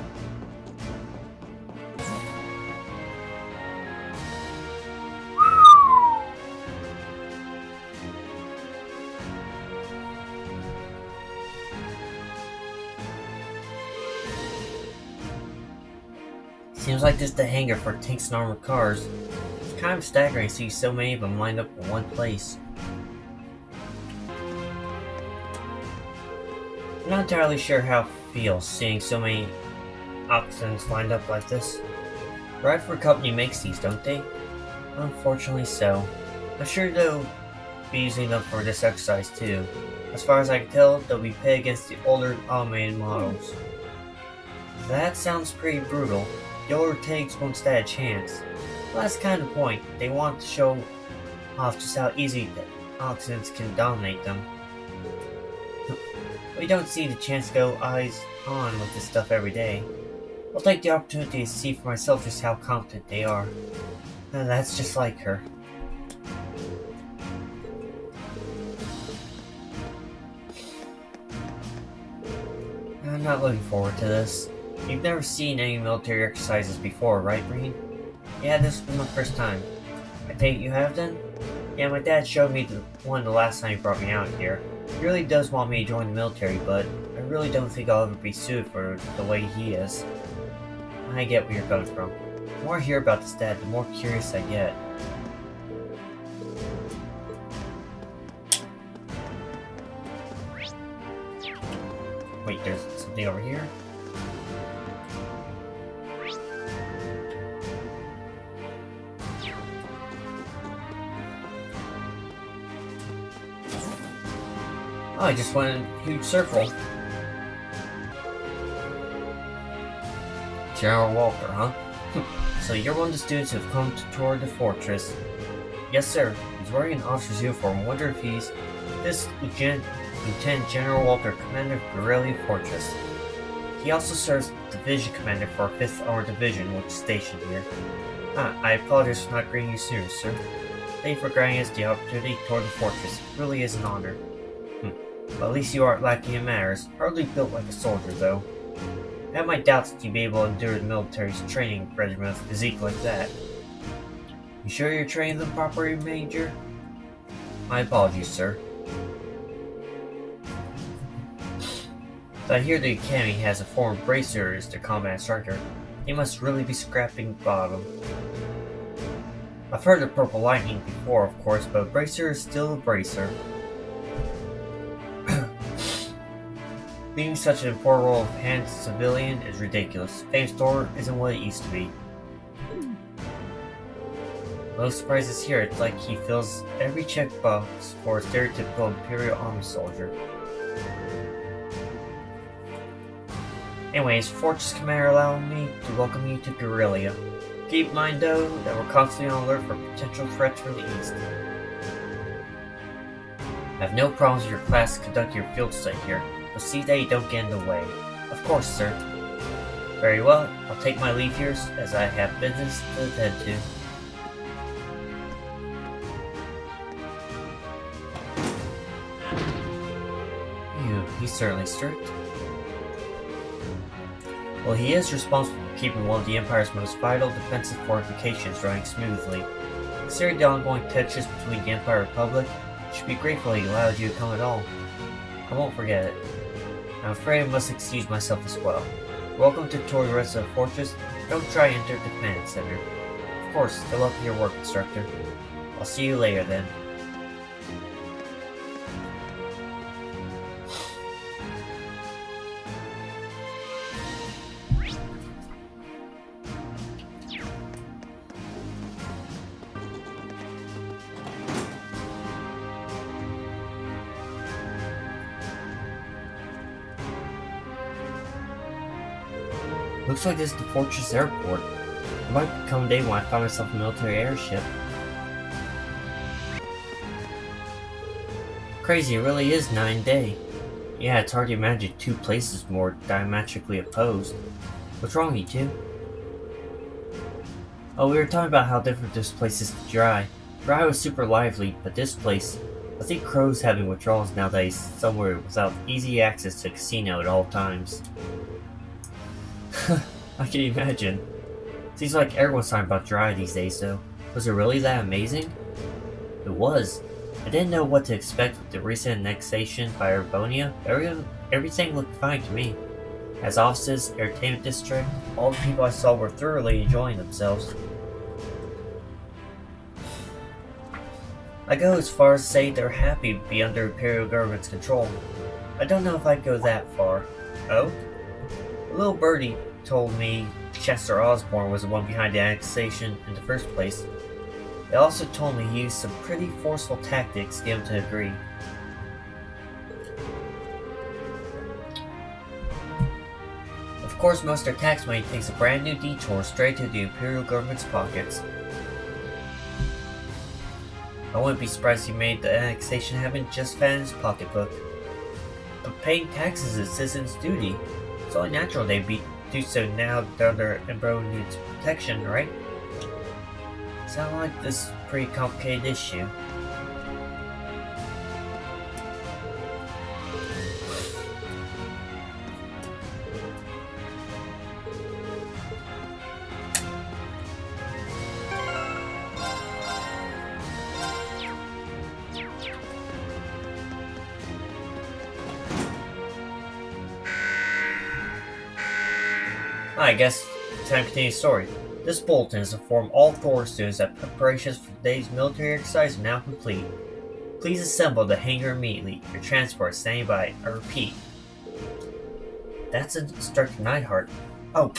Seems like this is the hangar for tanks and armored cars. It's kind of staggering to see so many of them lined up in one place. I'm not entirely sure how it feels seeing so many oxens lined up like this. Bradford Company makes these, don't they? Unfortunately so. I'm sure they'll be using them for this exercise too. As far as I can tell, they'll be pitted against the older automated models. That sounds pretty brutal. The older tanks won't stand a chance. Well, that's kind of the point. They want to show off just how easy the oxens can dominate them. We don't see the chance to go eyes on with this stuff every day. I'll take the opportunity to see for myself just how competent they are. And that's just like her. I'm not looking forward to this. You've never seen any military exercises before, right, Breen? Yeah, this will be my first time. I take it you have then? Yeah, my dad showed me the one the last time he brought me out here. He really does want me to join the military, but I really don't think I'll ever be suited for the way he is. I get where you're coming from. The more I hear about this dad, the more curious I get. Wait, there's something over here? Oh, I just went in a huge circle. General Walker, huh? So you're one of the students who have come toward the fortress. Yes, sir. He's wearing an officer's uniform. I wonder if he's this Lieutenant General Walker, commander of Garrelia Fortress. He also serves division commander for our 5th Armored Division, which is stationed here. I apologize for not greeting you sooner, sir. Thank you for granting us the opportunity toward the fortress. It really is an honor. But at least you aren't lacking in manners. Hardly built like a soldier, though. I have my doubts that you'd be able to endure the military's training regimen with a physique like that. You sure you're training them properly, Major? My apologies, sir. But I hear the Academy has a former bracer as their combat instructor. They must really be scrapping bottom. I've heard of Purple Lightning before, of course, but a bracer is still a bracer. Leaving such an important role of hand civilian is ridiculous. Fame's store isn't what it used to be. Most surprises here, it's like he fills every checkbox for a stereotypical Imperial Army soldier. Anyways, Fortress Commander allowing me to welcome you to Garrelia. Keep in mind though, that we're constantly on alert for potential threats from the east. I have no problems with your class conducting your field study here, but see that you don't get in the way. Of course, sir. Very well, I'll take my leave here as I have business to attend to. He's certainly strict. Well, he is responsible for keeping one of the Empire's most vital defensive fortifications running smoothly. Considering the ongoing tensions between the Empire and Republic, you should be grateful he allowed you to come at all. I won't forget it. I'm afraid I must excuse myself as well. Welcome to tour the rest of the fortress. Don't try to enter the command center. Of course, good luck with your work, instructor. I'll see you later then. Looks like this is the Fortress Airport. It might come a day when I find myself a military airship. Crazy, it really is 9 day. Yeah, it's hard to imagine two places more diametrically opposed. What's wrong, you two? Oh, we were talking about how different this place is to Dry. Dry was super lively, but this place, I think Crow's having withdrawals now that he's somewhere without easy access to a casino at all times. I can imagine. Seems like everyone's talking about Dry these days though. Was it really that amazing? It was. I didn't know what to expect with the recent annexation by Urbonia. Everything looked fine to me. As offices, entertainment district, all the people I saw were thoroughly enjoying themselves. I go as far as to say they're happy to be under Imperial government's control. I don't know if I'd go that far. Oh? A little birdie told me Chester Osborne was the one behind the annexation in the first place. They also told me he used some pretty forceful tactics to get him to agree. Of course, most of their tax money takes a brand new detour straight to the Imperial government's pockets. I wouldn't be surprised if he made the annexation happen just fat in his pocketbook. But paying taxes is a citizen's duty. It's only natural they'd do so now they're under Embryo's protection, right? Sounds like this is a pretty complicated issue. I guess time to continue the story. This bulletin is to inform all Thor students that preparations for today's military exercise are now complete. Please assemble the hangar immediately. Your transport is standing by. I repeat. That's Instructor Neidhart. Oh,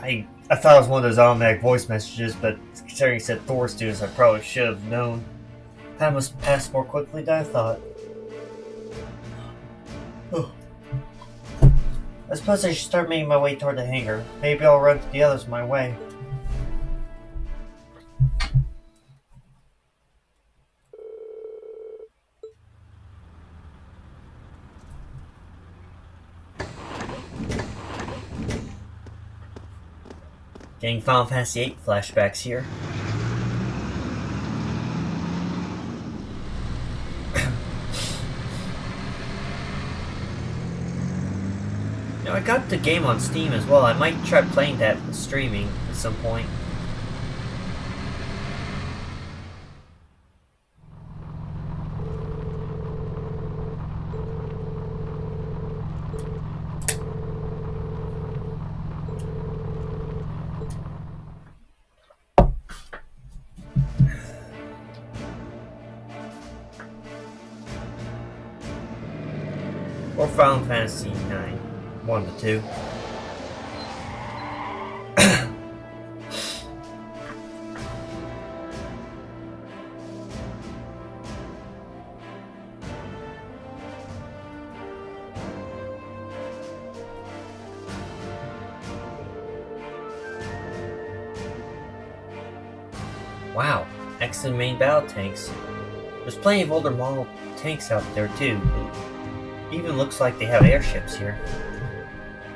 I thought it was one of those automatic voice messages, but considering it said Thor students, I probably should have known. Time must pass more quickly than I thought. Oh. I suppose I should start making my way toward the hangar. Maybe I'll run to the others my way. Getting Final Fantasy VIII flashbacks here. I got the game on Steam as well. I might try playing that with streaming at some point. Or Final Fantasy IX. One of the two. Wow, excellent main battle tanks. There's plenty of older model tanks out there too. It even looks like they have airships here.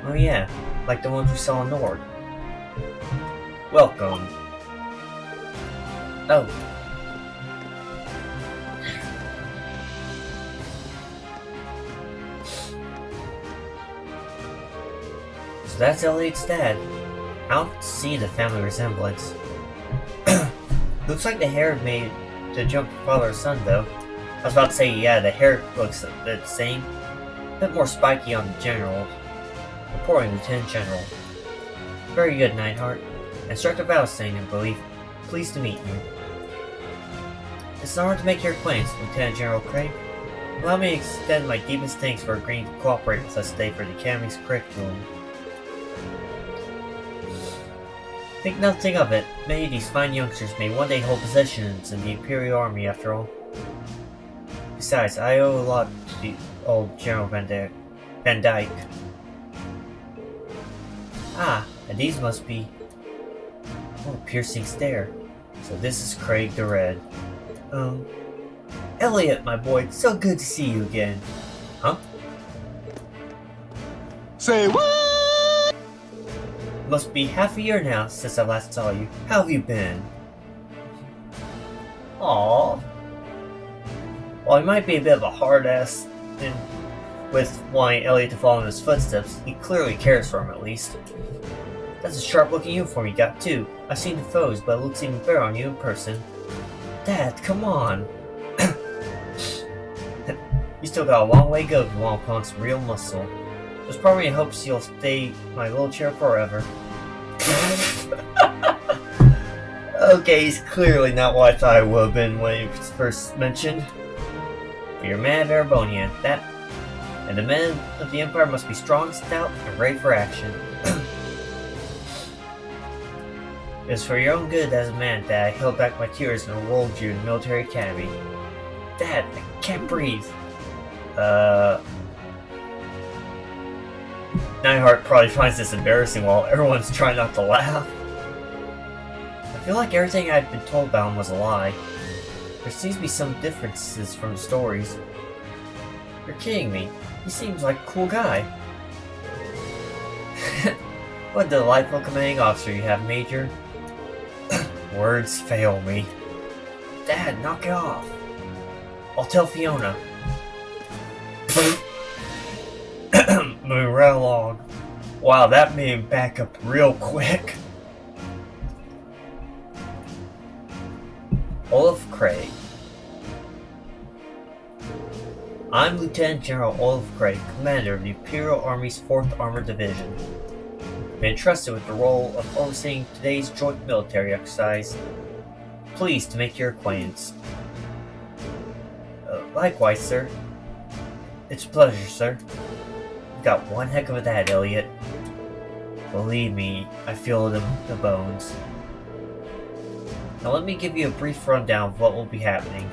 Oh yeah, like the ones we saw in Nord. Welcome. Oh. So that's Elliot's dad. I don't see the family resemblance. Looks like the hair made the jump from father to son though. I was about to say, yeah, the hair looks the same. A bit more spiky on the general. Reporting Lieutenant General. Very good, Neidhart. Instructor Valstein, I believe. Pleased to meet you. It's an honor to make your acquaintance, Lieutenant General Craig. Allow me to extend my deepest thanks for agreeing to cooperate with us today for the Academy's curriculum. Think nothing of it. Many of these fine youngsters may one day hold positions in the Imperial Army after all. Besides, I owe a lot to the old General Van Dyke. Ah, and these must be... Oh, piercing stare. So this is Craig the Red. Elliot, my boy, it's so good to see you again. Huh? Say what? Must be half a year now since I last saw you. How have you been? Aww. While he might be a bit of a hard ass and with wanting Elliot to follow in his footsteps, he clearly cares for him at least. That's a sharp looking uniform you got too. I've seen the photos, but it looks even better on you in person. Dad, come on. You still got a long way to go if you want to put on some real muscle. There's probably in hopes you'll stay in my little chair forever. Okay, he's clearly not what I thought I would have been when he was first mentioned. But you're a man of Arabonia, and the men of the Empire must be strong, stout, and ready for action. It was for your own good as a man that I held back my tears and enrolled you in the military academy. Dad, I can't breathe. Neidhart probably finds this embarrassing while everyone's trying not to laugh. I feel like everything I've been told about him was a lie. There seems to be some differences from the stories. You're kidding me. He seems like a cool guy. What a delightful commanding officer you have, Major. Words fail me. Dad, knock it off. I'll tell Fiona. Moving right along. Wow, that made him back up real quick. Olaf Craig. I'm Lieutenant General Olaf Craig, Commander of the Imperial Army's 4th Armored Division. I've been entrusted with the role of overseeing today's joint military exercise. Pleased to make your acquaintance. Likewise, sir. It's a pleasure, sir. You've got one heck of a dad, Elliot. Believe me, I feel it in the bones. Now let me give you a brief rundown of what will be happening.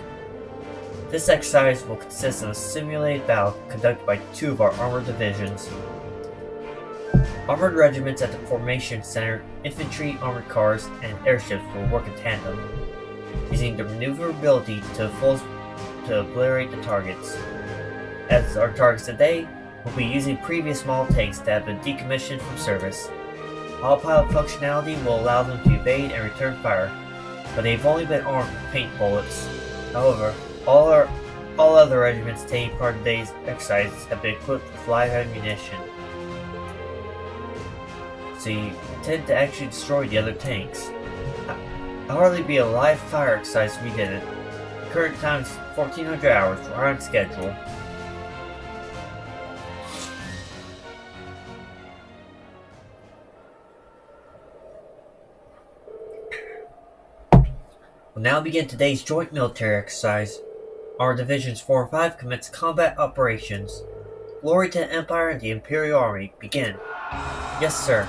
This exercise will consist of a simulated battle conducted by 2 of our armored divisions. Armored regiments at the Formation Center, infantry, armored cars, and airships will work in tandem, using their maneuverability to obliterate the targets. As our targets today, we'll be using previous model tanks that have been decommissioned from service. Autopilot functionality will allow them to evade and return fire, but they've only been armed with paint bullets. However, all other regiments taking part in today's exercises have been equipped with live ammunition. So you intend to actually destroy the other tanks. It'll hardly be a live fire exercise if we did it. Current time is 1400 hours, we're on schedule. We'll now begin today's joint military exercise. Our divisions 4 and 5 commence combat operations. Glory to the Empire and the Imperial Army. Begin. Yes, sir.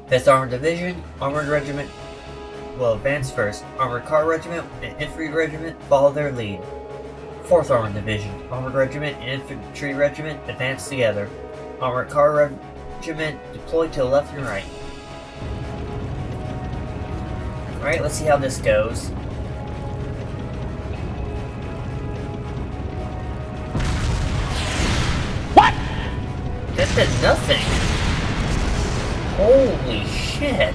5th Armored Division, Armored Regiment will advance first. Armored Car Regiment and Infantry Regiment follow their lead. 4th Armored Division, Armored Regiment and Infantry Regiment advance together. Armored Car Regiment deploy to the left and right. Alright, let's see how this goes. What? That did nothing! Holy shit!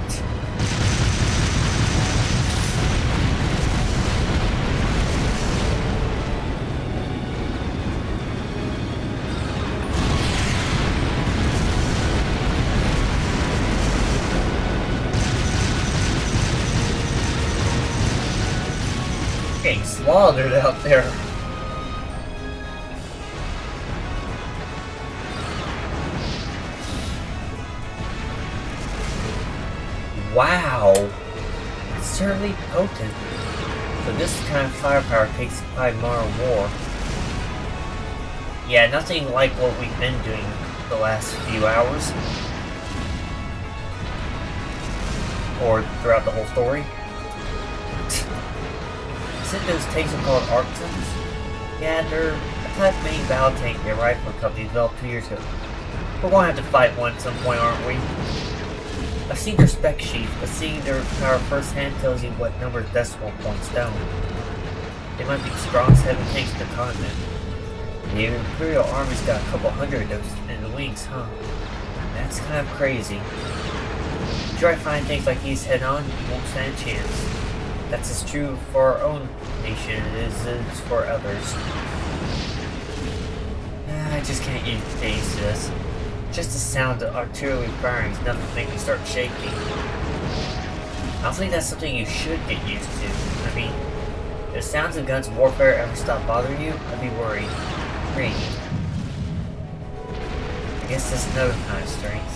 Getting slaughtered out there. Wow, it's certainly potent. So this kind of firepower takes by Modern War. Yeah, nothing like what we've been doing the last few hours. Or throughout the whole story. Isn't those tanks are called Artisans? Yeah, they're a type of main battle tank their rifle company developed 2 years ago. We're going to have to fight one at some point, aren't we? I've seen their spec sheet, but seeing their power firsthand tells you what number of decimal points down. They might be the strongest heavy tanks in the continent. The Imperial Army's got a couple hundred of those in the wings, huh? That's kind of crazy. If you try to find things like these head on, you won't stand a chance. That's as true for our own nation as it is for others. I just can't get used to this. Just the sound of artillery firing is enough to make me start shaking. I don't think that's something you should get used to. I mean, if the sounds of guns warfare ever stop bothering you, I'd be worried. Really. I guess that's another kind of strength.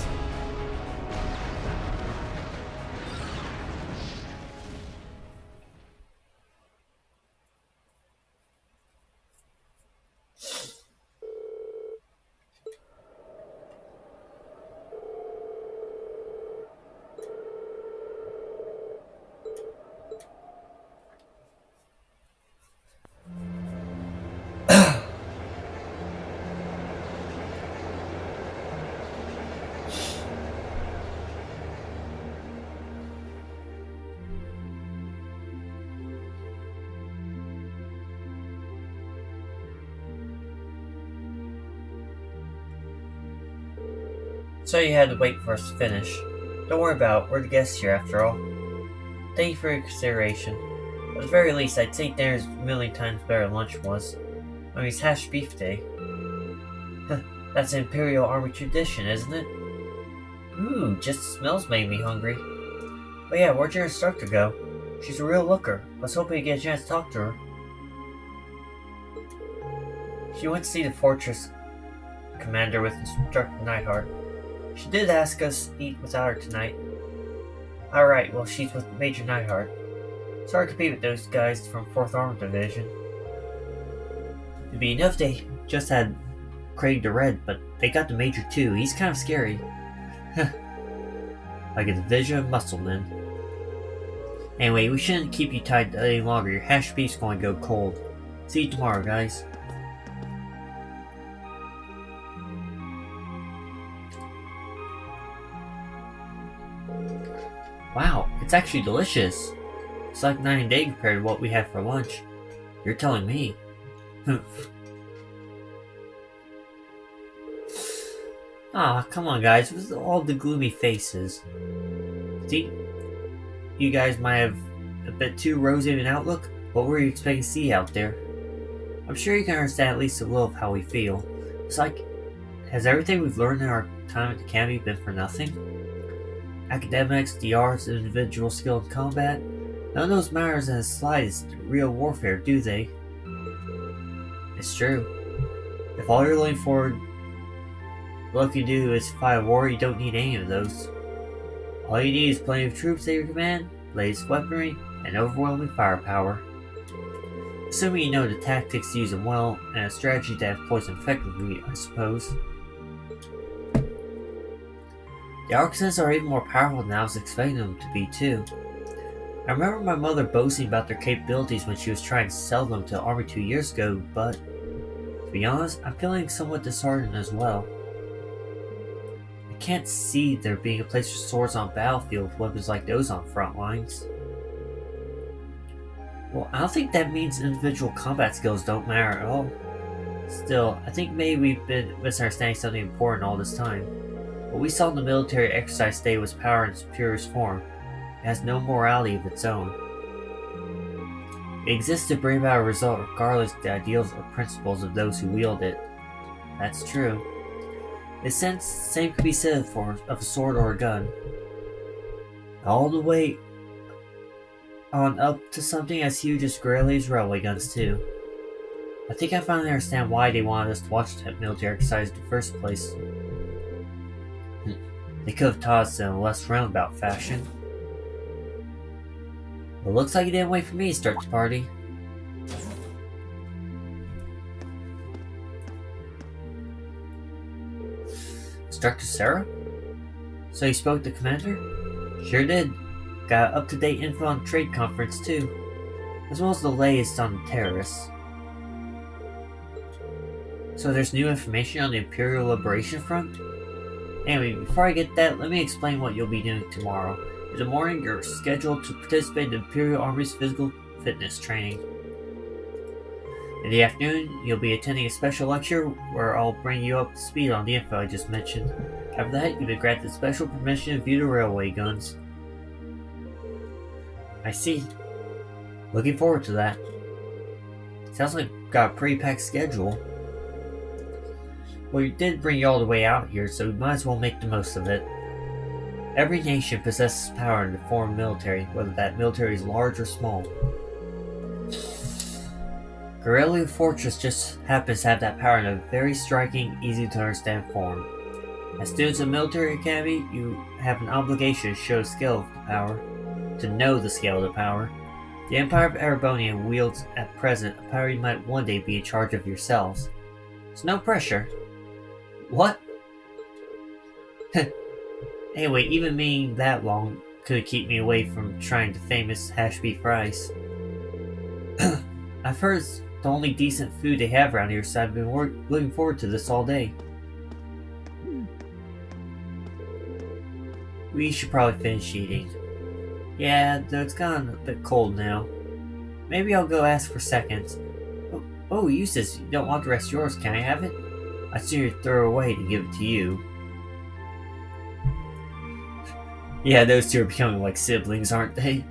So you had to wait for us to finish. Don't worry about it, we're the guests here after all. Thank you for your consideration. At the very least, I'd say dinner's a million times better than lunch was. I mean, it's hash beef day. That's an Imperial Army tradition, isn't it? Ooh, just the smells made me hungry. But yeah, where'd your instructor go? She's a real looker. I was hoping to get a chance to talk to her. She went to see the fortress commander with Instructor Neidhart. She did ask us to eat without her tonight. Alright, well she's with Major Neidhart. Sorry to compete with those guys from 4th Armored Division. It'd be enough they just had Craig the Red, but they got the Major too. He's kind of scary. Like a division of muscle men. Anyway, we shouldn't keep you tied any longer. Your hash beef's going to go cold. See you tomorrow, guys. Wow, it's actually delicious. It's like night and day compared to what we had for lunch. You're telling me. Ah, come on guys, with all the gloomy faces. See, you guys might have a bit too rosy of an outlook. What were you expecting to see out there? I'm sure you can understand at least a little of how we feel. It's like, has everything we've learned in our time at the academy been for nothing? Academics, the arts, individual skill in combat, none of those matters in the slightest to real warfare, do they? It's true. If all you're looking for, what you do is fight a war, you don't need any of those. All you need is plenty of troops at your command, latest weaponry, and overwhelming firepower. Assuming you know the tactics to use them well, and a strategy that employs them effectively, I suppose. The Artisans are even more powerful than I was expecting them to be, too. I remember my mother boasting about their capabilities when she was trying to sell them to the Army 2 years ago, but to be honest, I'm feeling somewhat disheartened as well. I can't see there being a place for swords on a battlefield with weapons like those on front lines. Well, I don't think that means individual combat skills don't matter at all. Still, I think maybe we've been misunderstanding something important all this time. What we saw in the military exercise today was power in its purest form. It has no morality of its own. It exists to bring about a result regardless of the ideals or principles of those who wield it. That's true. In a sense, the same could be said of a sword or a gun. All the way on up to something as huge as Garrelia's railway guns too. I think I finally understand why they wanted us to watch that military exercise in the first place. They could have taught us in a less roundabout fashion. Well, looks like you didn't wait for me to start the party. Instructor Sarah? So you spoke to the commander? Sure did. Got up-to-date info on the trade conference too, as well as the latest on the terrorists. So there's new information on the Imperial Liberation Front? Anyway, before I get that, let me explain what you'll be doing tomorrow. In the morning, you're scheduled to participate in the Imperial Army's physical fitness training. In the afternoon, you'll be attending a special lecture where I'll bring you up to speed on the info I just mentioned. After that, you'll be granted special permission to view the railway guns. I see. Looking forward to that. Sounds like you've got a pretty packed schedule. Well, you did bring you all the way out here, so we might as well make the most of it. Every nation possesses power in the foreign military, whether that military is large or small. Garrelia Fortress just happens to have that power in a very striking, easy to understand form. As students of Military Academy, you have an obligation to show the scale of the power, to know the scale of the power. The Empire of Erebonia wields at present a power you might one day be in charge of yourselves. So no pressure. What? Anyway, even being that long could keep me away from trying the famous hash beef rice. I've heard it's the only decent food they have around here, so I've been looking forward to this all day. We should probably finish eating. Yeah, though it's gotten a bit cold now. Maybe I'll go ask for seconds. Oh, Eustace, you don't want the rest yours, can I have it? I'd sooner throw it away to give it to you. Yeah, those two are becoming like siblings, aren't they?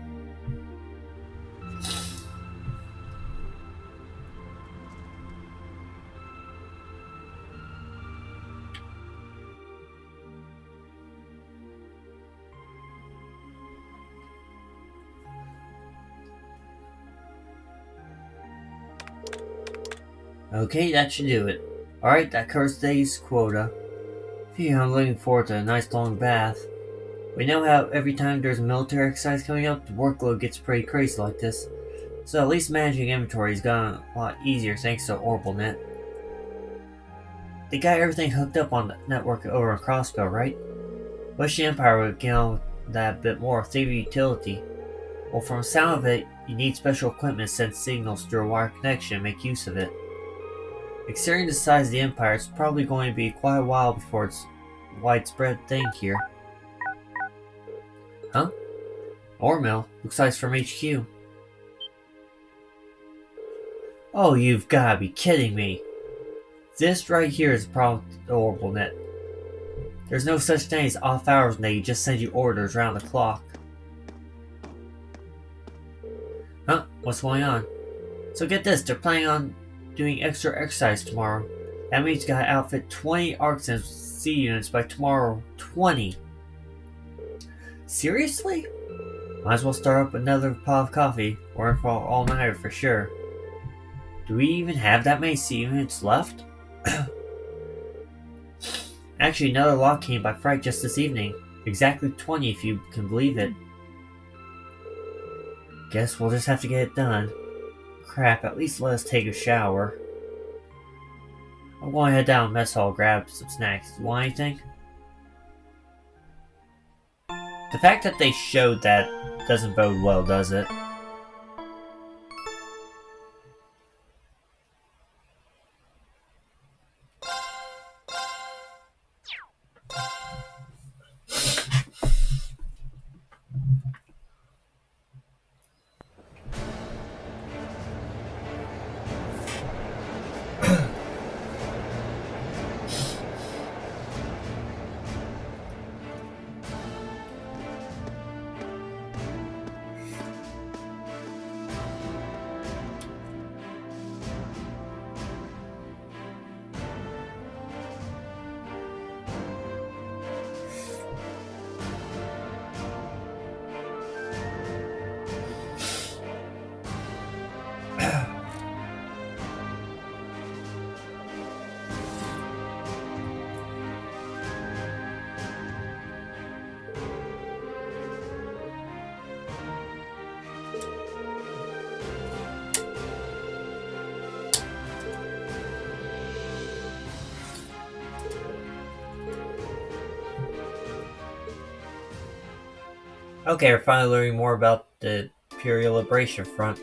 Okay, that should do it. Alright, that covers today's quota. Phew, I'm looking forward to a nice long bath. We know how every time there's a military exercise coming up, the workload gets pretty crazy like this. So at least managing inventory has gotten a lot easier thanks to OrbitNet. They got everything hooked up on the network over in Crossbow, right? Wish the Empire would get on with that a bit more, save you utility. Well, from the sound of it, you need special equipment to send signals through a wire connection and make use of it. Considering the size of the Empire, it's probably going to be quite a while before it's a widespread thing here. Huh? Ore mill? Looks like it's from HQ. Oh, you've gotta be kidding me. This right here is the problem with the OrbitNet. There's no such thing as off hours when they just send you orders around the clock. Huh? What's going on? So get this, they're planning on doing extra exercise tomorrow. That means you gotta outfit 20 Arcsens C units by tomorrow. 20! Seriously? Might as well start up another pot of coffee, or in for all-nighter for sure. Do we even have that many C units left? Actually, another lot came by freight just this evening. Exactly 20 if you can believe it. Guess we'll just have to get it done. Crap, at least let us take a shower. I'm going to head down to mess hall and grab some snacks. You want anything? The fact that they showed that doesn't bode well, does it? Okay, we're finally learning more about the Imperial Liberation Front.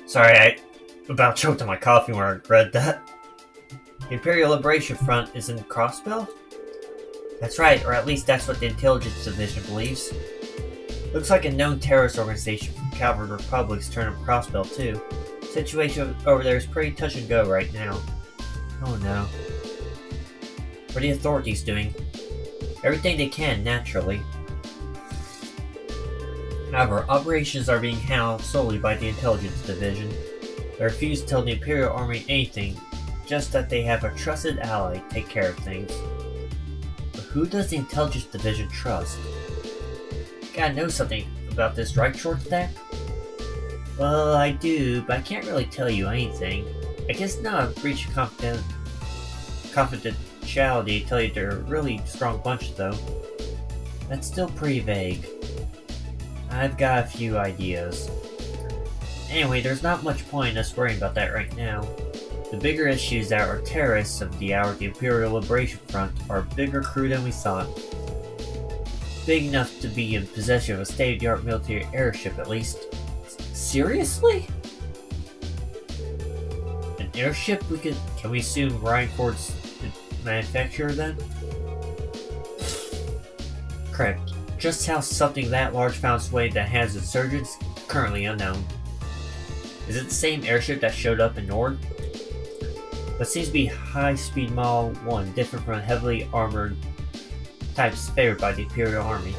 Sorry, I about choked on my coffee when I read that. The Imperial Liberation Front is in Crossbell? That's right, or at least that's what the Intelligence Division believes. Looks like a known terrorist organization from Calvary Republic's turned up Crossbell too. Situation over there is pretty touch and go right now. Oh no. What are the authorities doing? Everything they can, naturally. However, operations are being handled solely by the Intelligence Division. They refuse to tell the Imperial Army anything, just that they have a trusted ally to take care of things. But who does the Intelligence Division trust? Gotta know something about this, right, Short Stack? Well, I do, but I can't really tell you anything. I guess not a breach of confidentiality to tell you they're a really strong bunch, though. That's still pretty vague. I've got a few ideas. Anyway, there's not much point in us worrying about that right now. The bigger issues that are terrorists of the hour at the Imperial Liberation Front are a bigger crew than we thought. Big enough to be in possession of a state-of-the-art military airship, at least. Seriously? An airship can we assume Rhineford's the manufacturer then? Correct. Just how something that large found its way that has insurgents, currently unknown. Is it the same airship that showed up in Nord? But seems to be high-speed Model 1, different from heavily armored types favored by the Imperial Army.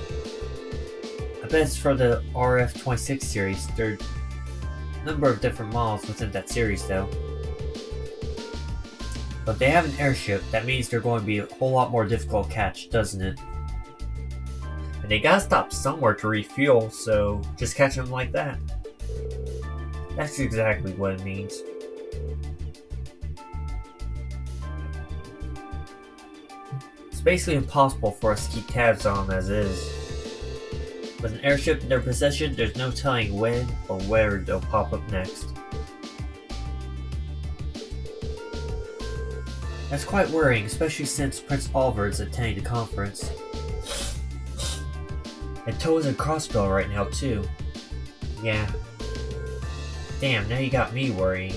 I bet it's for the RF-26 series. There are a number of different models within that series though. But if they have an airship, that means they're going to be a whole lot more difficult to catch, doesn't it? And they gotta stop somewhere to refuel, so just catch them like that. That's exactly what it means. It's basically impossible for us to keep tabs on them as is. With an airship in their possession, there's no telling when or where they'll pop up next. That's quite worrying, especially since Prince Oliver is attending the conference. And Toe's in Crossbell right now too. Yeah. Damn, now you got me worrying.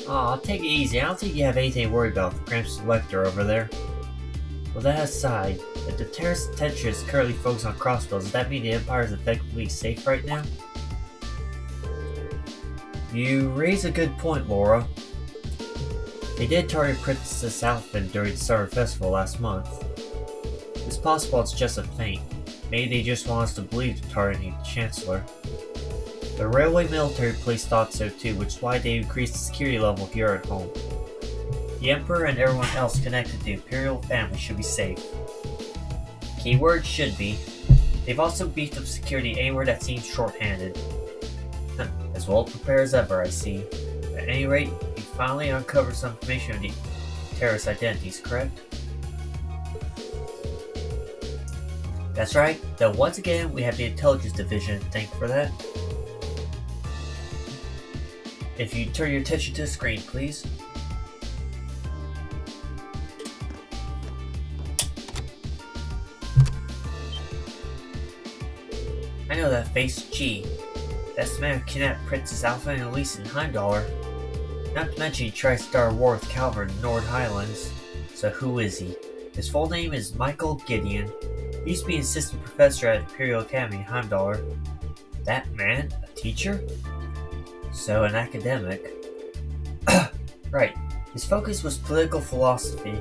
Aw, take it easy. I don't think you have anything to worry about with Gramps Selector over there. Well, that aside, if the terrorist attention is currently focused on Crossbell, does that mean the Empire is effectively safe right now? You raise a good point, Laura. They did target Princess Alphen during the Summer Festival last month. It's possible it's just a feint. Maybe they just want us to believe they're targeting the Chancellor. The Railway Military Police thought so too, which is why they increased the security level here at home. The Emperor and everyone else connected to the Imperial family should be safe. Keyword should be. They've also beefed up security anywhere that seems short-handed. As well prepared as ever, I see. At any rate, you finally uncovered some information on the terrorist identities, correct? That's right, though once again we have the Intelligence Division to thank for that. If you turn your attention to the screen, please. I know that face, gee. That's the man who kidnapped Princess Alpha and Elise in Heimdallr. Not to mention he tries to start a war with Calvert in the Nord Highlands. So who is he? His full name is Michael Gideon. He used to be an assistant professor at Imperial Academy in Heimdallr. That man? A teacher? So an academic. Right. His focus was political philosophy.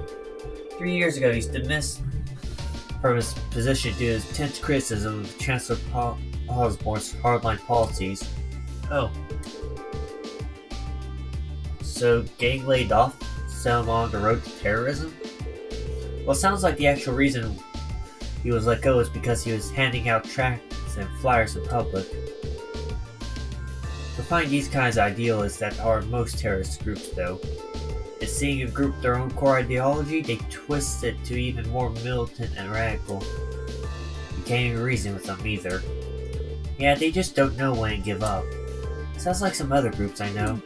3 years ago he was dismissed from his position due to his intense criticism of Chancellor Osborne's hardline policies. Oh. So getting laid off sent him on the road to terrorism? Well, it sounds like the actual reason he was let go is because he was handing out tracts and flyers in public. We find these kinds of idealists that are most terrorist groups though. And seeing a group their own core ideology, they twist it to even more militant and radical. You can't even reason with them either. Yeah, they just don't know when to give up. Sounds like some other groups I know.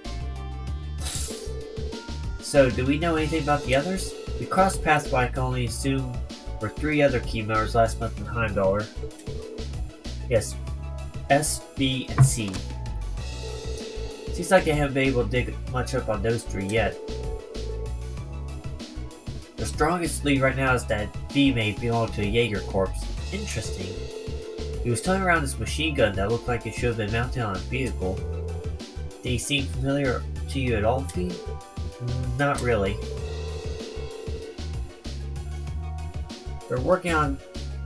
So, do we know anything about the others? We crossed paths, but I can only assume were 3 other key members last month in Heimdallr. Yes, S, B, and C. Seems like I haven't been able to dig much up on those 3 yet. The strongest lead right now is that D may belong to a Jaeger Corps. Interesting. He was towing around this machine gun that looked like it should have been mounted on a vehicle. Did he seem familiar to you at all, Fee? Not really. They're working on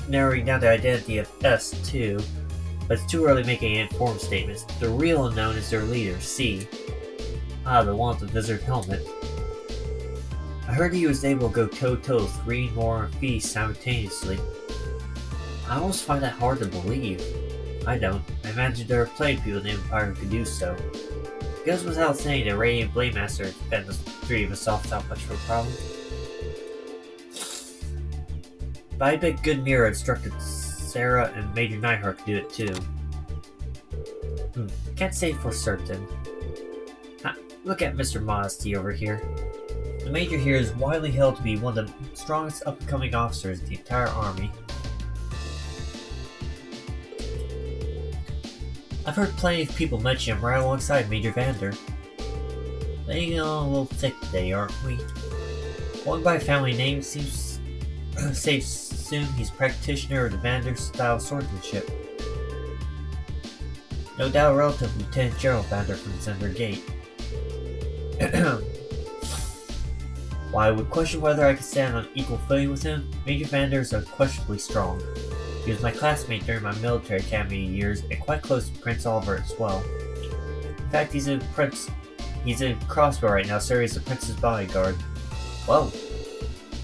narrowing down the identity of S too, but it's too early making informed statements. The real unknown is their leader, C. Ah, the one with the lizard helmet. I heard he was able to go toe-to-toe with 3 more Fees simultaneously. I almost find that hard to believe. I don't. I imagine there are plenty of people in the Empire who could do so. It goes without saying that Radiant Blade Master would fend the 3 of us off without much of a problem. But I bet Good Mirror instructed Sarah and Major Nightheart to do it too. Can't say for certain. Look at Mr. Modesty over here. The Major here is widely held to be one of the strongest up-and-coming officers in the entire army. I've heard plenty of people mention him right alongside Major Vander. Laying on a little thick today, aren't we? Going by family name seems safe to assume he's practitioner of the Vander style swordsmanship. No doubt a relative of Lieutenant General Vander from Zender Gate. While I would question whether I could stand on equal footing with him, Major Vander is unquestionably strong. He was my classmate during my military academy years and quite close to Prince Oliver as well. In fact, he's in Crossbow right now, serving as the Prince's bodyguard. Whoa. Well,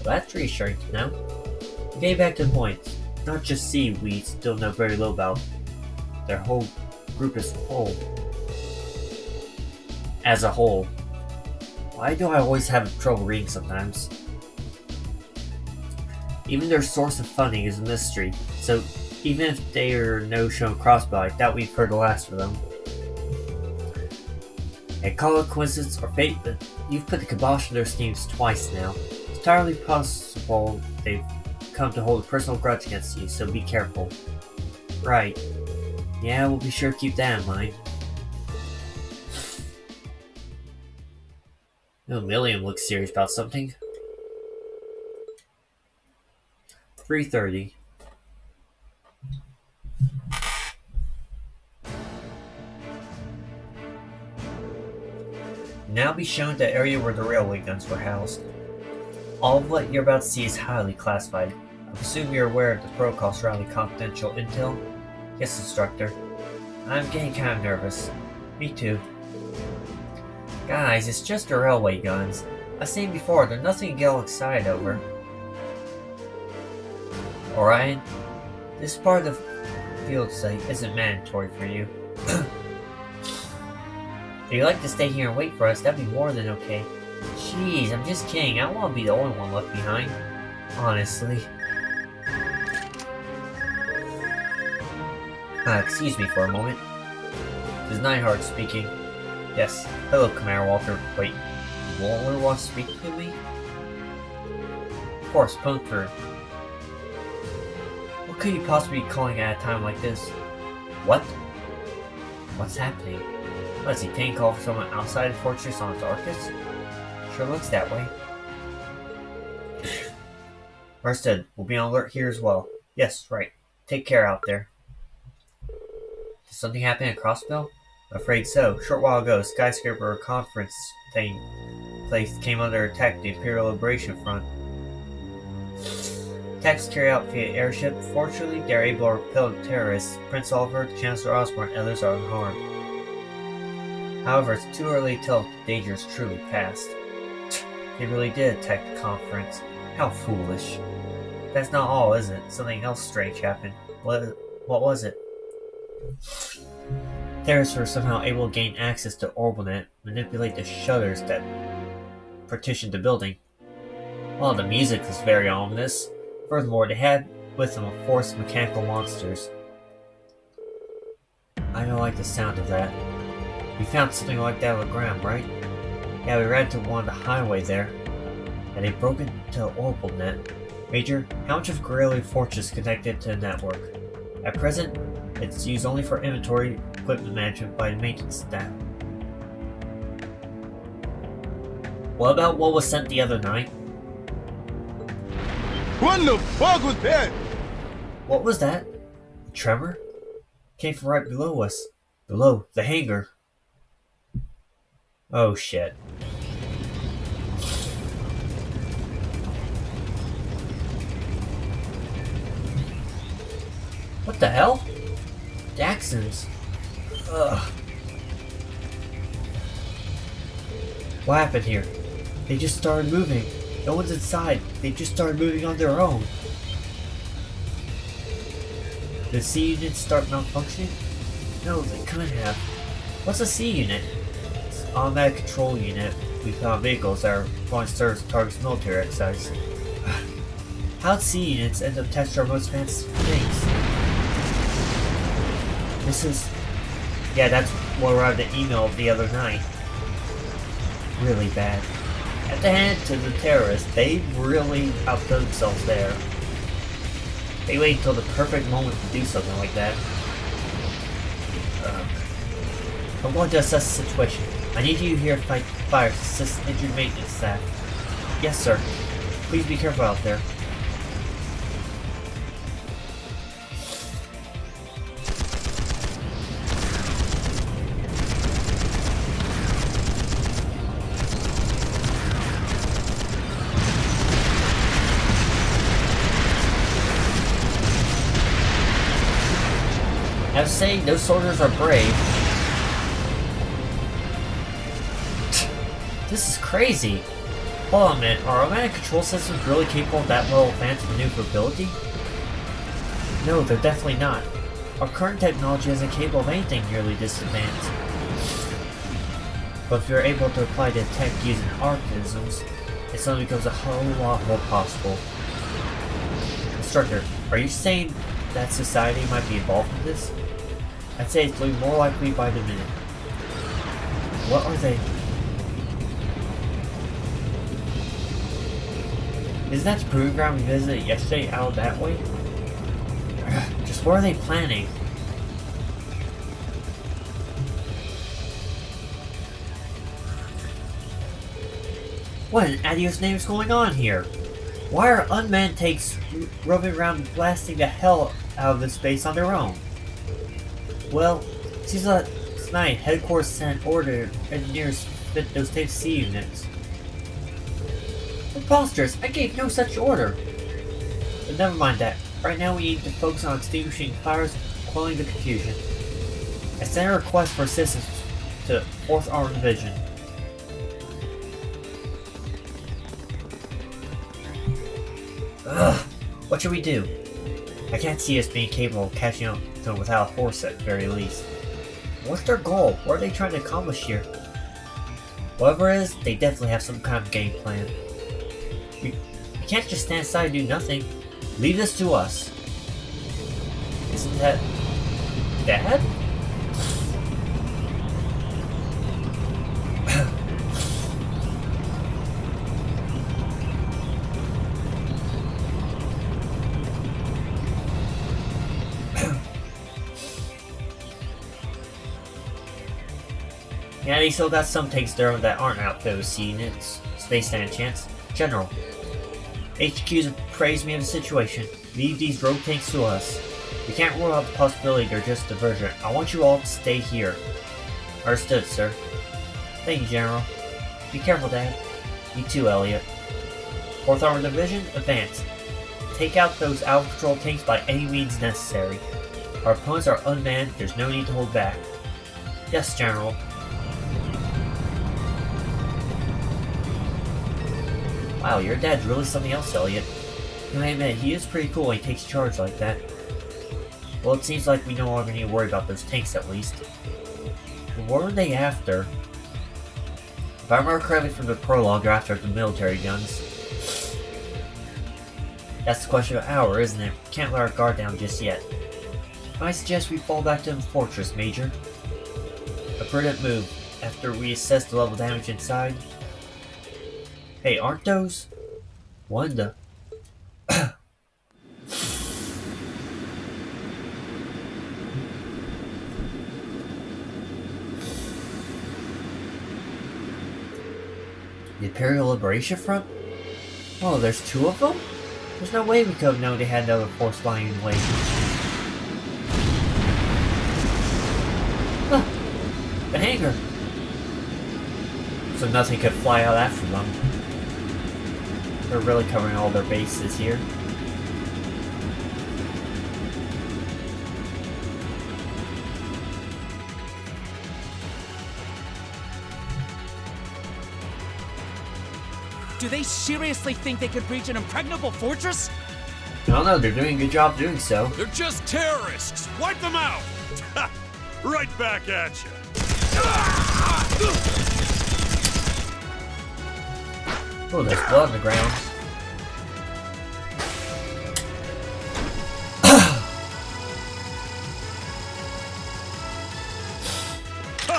that's reassuring to know. Getting back to the point, not just C we still know very little about. Their whole group as a whole. Why do I always have trouble reading sometimes? Even their source of funding is a mystery, so even if they are no shown Crossbow, I doubt we've heard the last of them. And call it coincidence or fate, but you've put the kibosh on their schemes twice now. It's entirely possible they've come to hold a personal grudge against you, so be careful. Right. Yeah, we'll be sure to keep that in mind. No, Milliam looks serious about something. 3:30. Now be shown the area where the railway guns were housed. All of what you're about to see is highly classified. I presume you're aware of the protocol surrounding confidential intel? Yes, instructor. I'm getting kind of nervous. Me too. Guys, it's just the railway guns. I've seen before, they're nothing to get all excited over. Orion, this part of the field site isn't mandatory for you. If you'd like to stay here and wait for us, that'd be more than okay. Jeez, I'm just kidding. I don't want to be the only one left behind. Honestly. Excuse me for a moment. This is Nightheart speaking. Yes. Hello, Commander Walter. Wait, you only want to speak to me? Of course, punk through. What could you possibly be calling at a time like this? What? What's happening? Was he taking call for someone outside the fortress on its Arcus? Sure looks that way. Understood. We'll be on alert here as well. Yes, right. Take care out there. Did something happen at Crossbell? I'm afraid so. A short while ago, a skyscraper conference place came under attack at the Imperial Liberation Front. Attacks carried out via airship. Fortunately, they are able to repel the terrorists. Prince Oliver, Chancellor Osborne, and others are unharmed. However, it's too early to tell if the danger is truly past. They really did attack the conference. How foolish. That's not all, is it? Something else strange happened. What was it? Terrorists were somehow able to gain access to Orbinet, manipulate the shutters that partitioned the building. Well, the music was very ominous. Furthermore, they had with them a force of mechanical monsters. I don't like the sound of that. You found something like that with Legram, right? Yeah, we ran to one of the highway there, and they broke into the orbital net. Major, how much of Garrelia Fortress is connected to the network? At present, it's used only for inventory equipment management by the maintenance staff. What about what was sent the other night? What the fuck was that? What was that? A tremor? Came from right below us. Below, the hangar. Oh shit. What the hell? Daxons. Ugh. What happened here? They just started moving. No one's inside. They just started moving on their own. Did C units start malfunctioning? No, they couldn't have. What's a C unit? It's an automatic control unit. We found vehicles that are going to serve targets military exercise. How'd C units end up attached to our most advanced things? This is... Yeah, that's what arrived in the email the other night. Really bad. I have to hand it to the terrorists. They really outdone themselves there. They wait until the perfect moment to do something like that. I'm going to assess the situation. I need you here to fight fires to assist injured maintenance staff. Yes, sir. Please be careful out there. I have to say, those soldiers are brave. This is crazy. Hold on a minute, are automatic control systems really capable of that level of advanced maneuverability? No, they're definitely not. Our current technology isn't capable of anything nearly this advanced. But if you're able to apply the tech using organisms, it suddenly becomes a whole lot more possible. Instructor, are you saying that society might be involved in this? I'd say it's looking more likely by the minute. What are they? Isn't that the proving ground we visited yesterday out that way? Just what are they planning? What in Adios name is going on here? Why are unmanned tanks roving around blasting the hell out of this space on their own? Well, seems like tonight headquarters sent order engineers to fit those tank C units. Preposterous! I gave no such order! But never mind that. Right now we need to focus on extinguishing fires, quelling the confusion. I sent a request for assistance to 4th Armored Division. Ugh! What should we do? I can't see us being capable of catching up to them without a force at the very least. What's their goal? What are they trying to accomplish here? Whatever it is, they definitely have some kind of game plan. We can't just stand aside and do nothing. Leave this to us. Isn't that... Dad? Yeah, they still got some tanks there that aren't outfitted with C units, so they stand a chance. General, HQ's appraised me of the situation. Leave these rogue tanks to us. We can't rule out the possibility they're just a diversion. I want you all to stay here. Understood, sir. Thank you, General. Be careful, Dad. You too, Elliot. 4th Armored Division, advance. Take out those out-of-control tanks by any means necessary. Our opponents are unmanned, there's no need to hold back. Yes, General. Wow, your dad's really something else, Elliot. You may admit, he is pretty cool when he takes charge like that. Well, it seems like we no longer need to worry about those tanks at least. But what are they after? If I remember correctly from the prologue, they're after the military guns. That's the question of the hour, isn't it? We can't let our guard down just yet. I suggest we fall back to the fortress, Major. A prudent move. after we assess the level of damage inside. Hey, aren't those? What the? The Imperial Liberation Front? Oh, there's two of them? There's no way we could have known they had another force lying in wait. Huh. The hangar. So nothing could fly out after them. They're really covering all their bases here. Do they seriously think they could breach an impregnable fortress? I don't know, they're doing a good job doing so. They're just terrorists! Wipe them out! Right back at you! Oh, there's blood on the ground.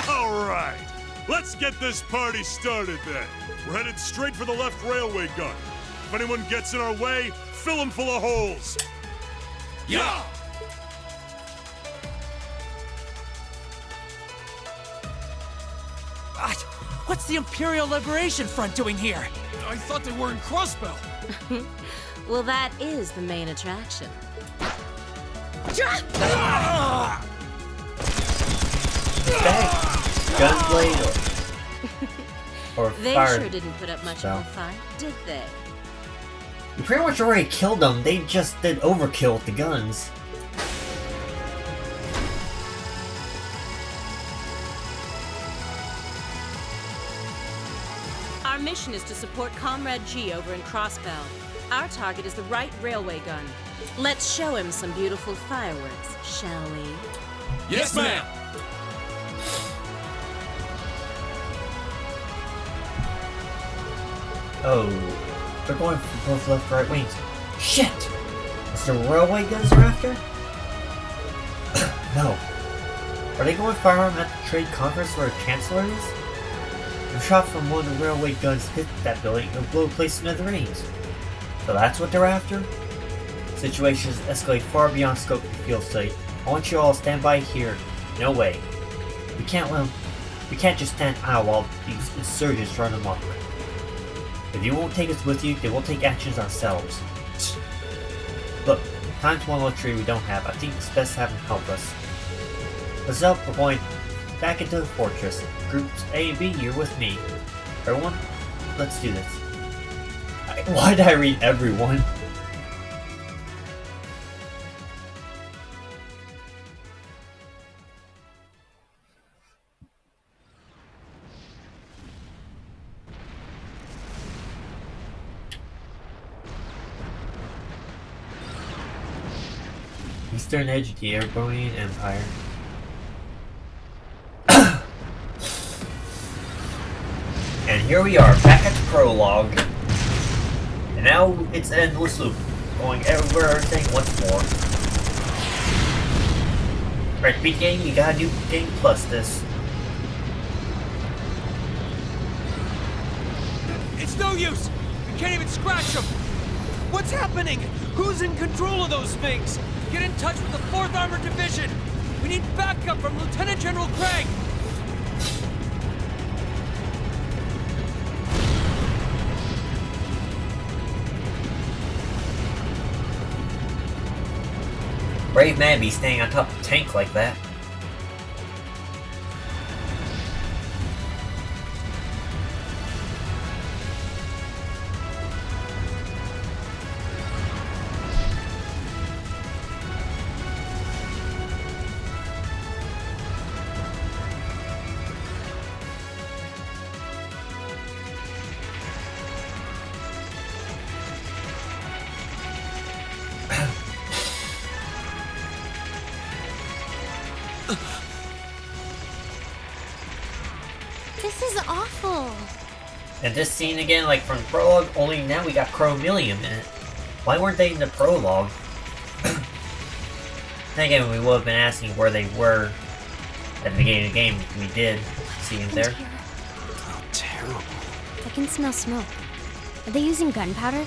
Alright, let's get this party started then. We're headed straight for the left railway gun. If anyone gets in our way, fill them full of holes. Yeah! What's the Imperial Liberation Front doing here? I thought they were in Crossbell. Well, that is the main attraction. Gunblade or They fire. sure didn't put up much of a fight, did they? You pretty much already killed them. They just did overkill with the guns. Our mission is to support Comrade G over in Crossbell. Our target is the right railway gun. Let's show him some beautiful fireworks, shall we? Yes, ma'am! Oh, they're going for both left, right wings. Shit! Is the railway guns they're after? No. Are they going firearm at the trade conference where the Chancellor is? A shot from one of the railway guns hit that building and blew a place in the range. So that's what they're after? Situations escalate far beyond scope of the field study. I want you all to stand by here. No way. We can't let them. We can't just stand idle while these insurgents run amok. If you won't take us with you, then we'll take actions ourselves. Look, time's one luxury we don't have. I think it's best to have them help us. Let's up, we're going back into the fortress. Groups A and B, you're with me. Everyone, let's do this. Why did I read everyone? Eastern edge of the Erebonian Empire. And here we are, back at the prologue. And now it's an endless loop, going over everything once more. Right, beat game, you gotta do game plus this. It's no use! We can't even scratch them! What's happening? Who's in control of those things? Get in touch with the 4th Armored Division! We need backup from Lieutenant General Craig! Brave man be staying on top of a tank like that. This is awful. And this scene again, like from the prologue, only now we got Chromillium in it. Why weren't they in the prologue? Then again, we would have been asking where they were at the beginning of the game if we did. see in there. Oh, terrible. I can smell smoke. Are they using gunpowder?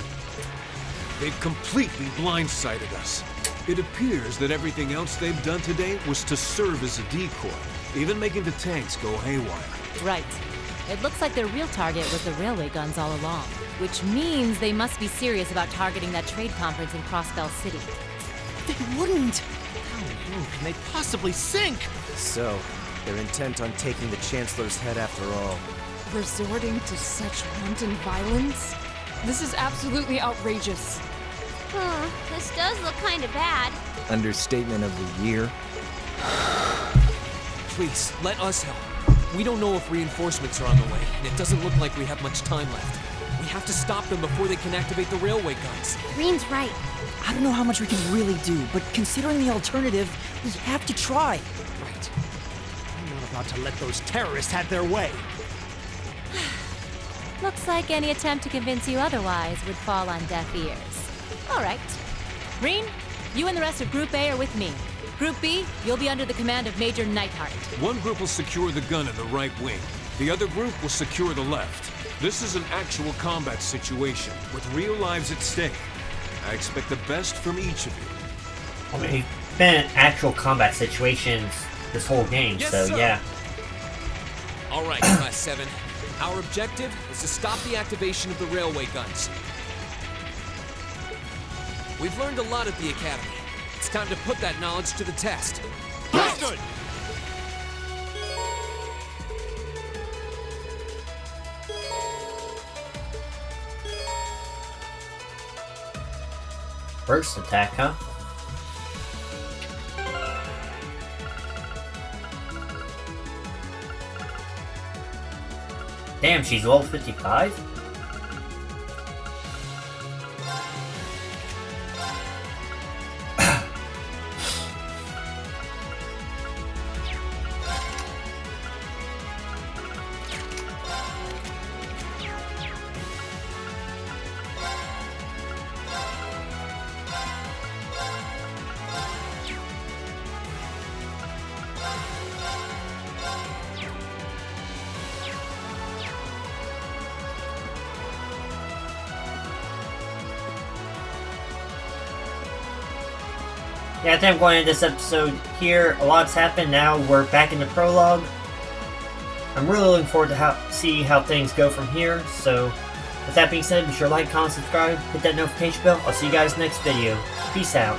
They've completely blindsided us. It appears that everything else they've done today was to serve as a decoy, even making the tanks go haywire. Right. It looks like their real target was the railway guns all along, which means they must be serious about targeting that trade conference in Crossbell City. They wouldn't! How low can they possibly sink? So, they're intent on taking the Chancellor's head after all. Resorting to such wanton violence? This is absolutely outrageous. This does look kind of bad. Understatement of the year. Please, let us help. We don't know if reinforcements are on the way, and it doesn't look like we have much time left. We have to stop them before they can activate the railway guns. Green's right. I don't know how much we can really do, but considering the alternative, we have to try. Right. I'm not about to let those terrorists have their way. Looks like any attempt to convince you otherwise would fall on deaf ears. All right. Green, you and the rest of Group A are with me. Group B, you'll be under the command of Major Neidhart. One group will secure the gun in the right wing. The other group will secure the left. This is an actual combat situation, with real lives at stake. I expect the best from each of you. I mean, it's been actual combat situations this whole game, Yes, so sir. yeah. All right, Class 7. Our objective is to stop the activation of the railway guns. We've learned a lot at the Academy. It's time to put that knowledge to the test. Understood! First attack, huh? Damn, she's level 55? Yeah, I think I'm going to end this episode here. A lot's happened now. We're back in the prologue. I'm really looking forward to see how things go from here. So, with that being said, be sure to like, comment, subscribe, hit that notification bell. I'll see you guys next video. Peace out.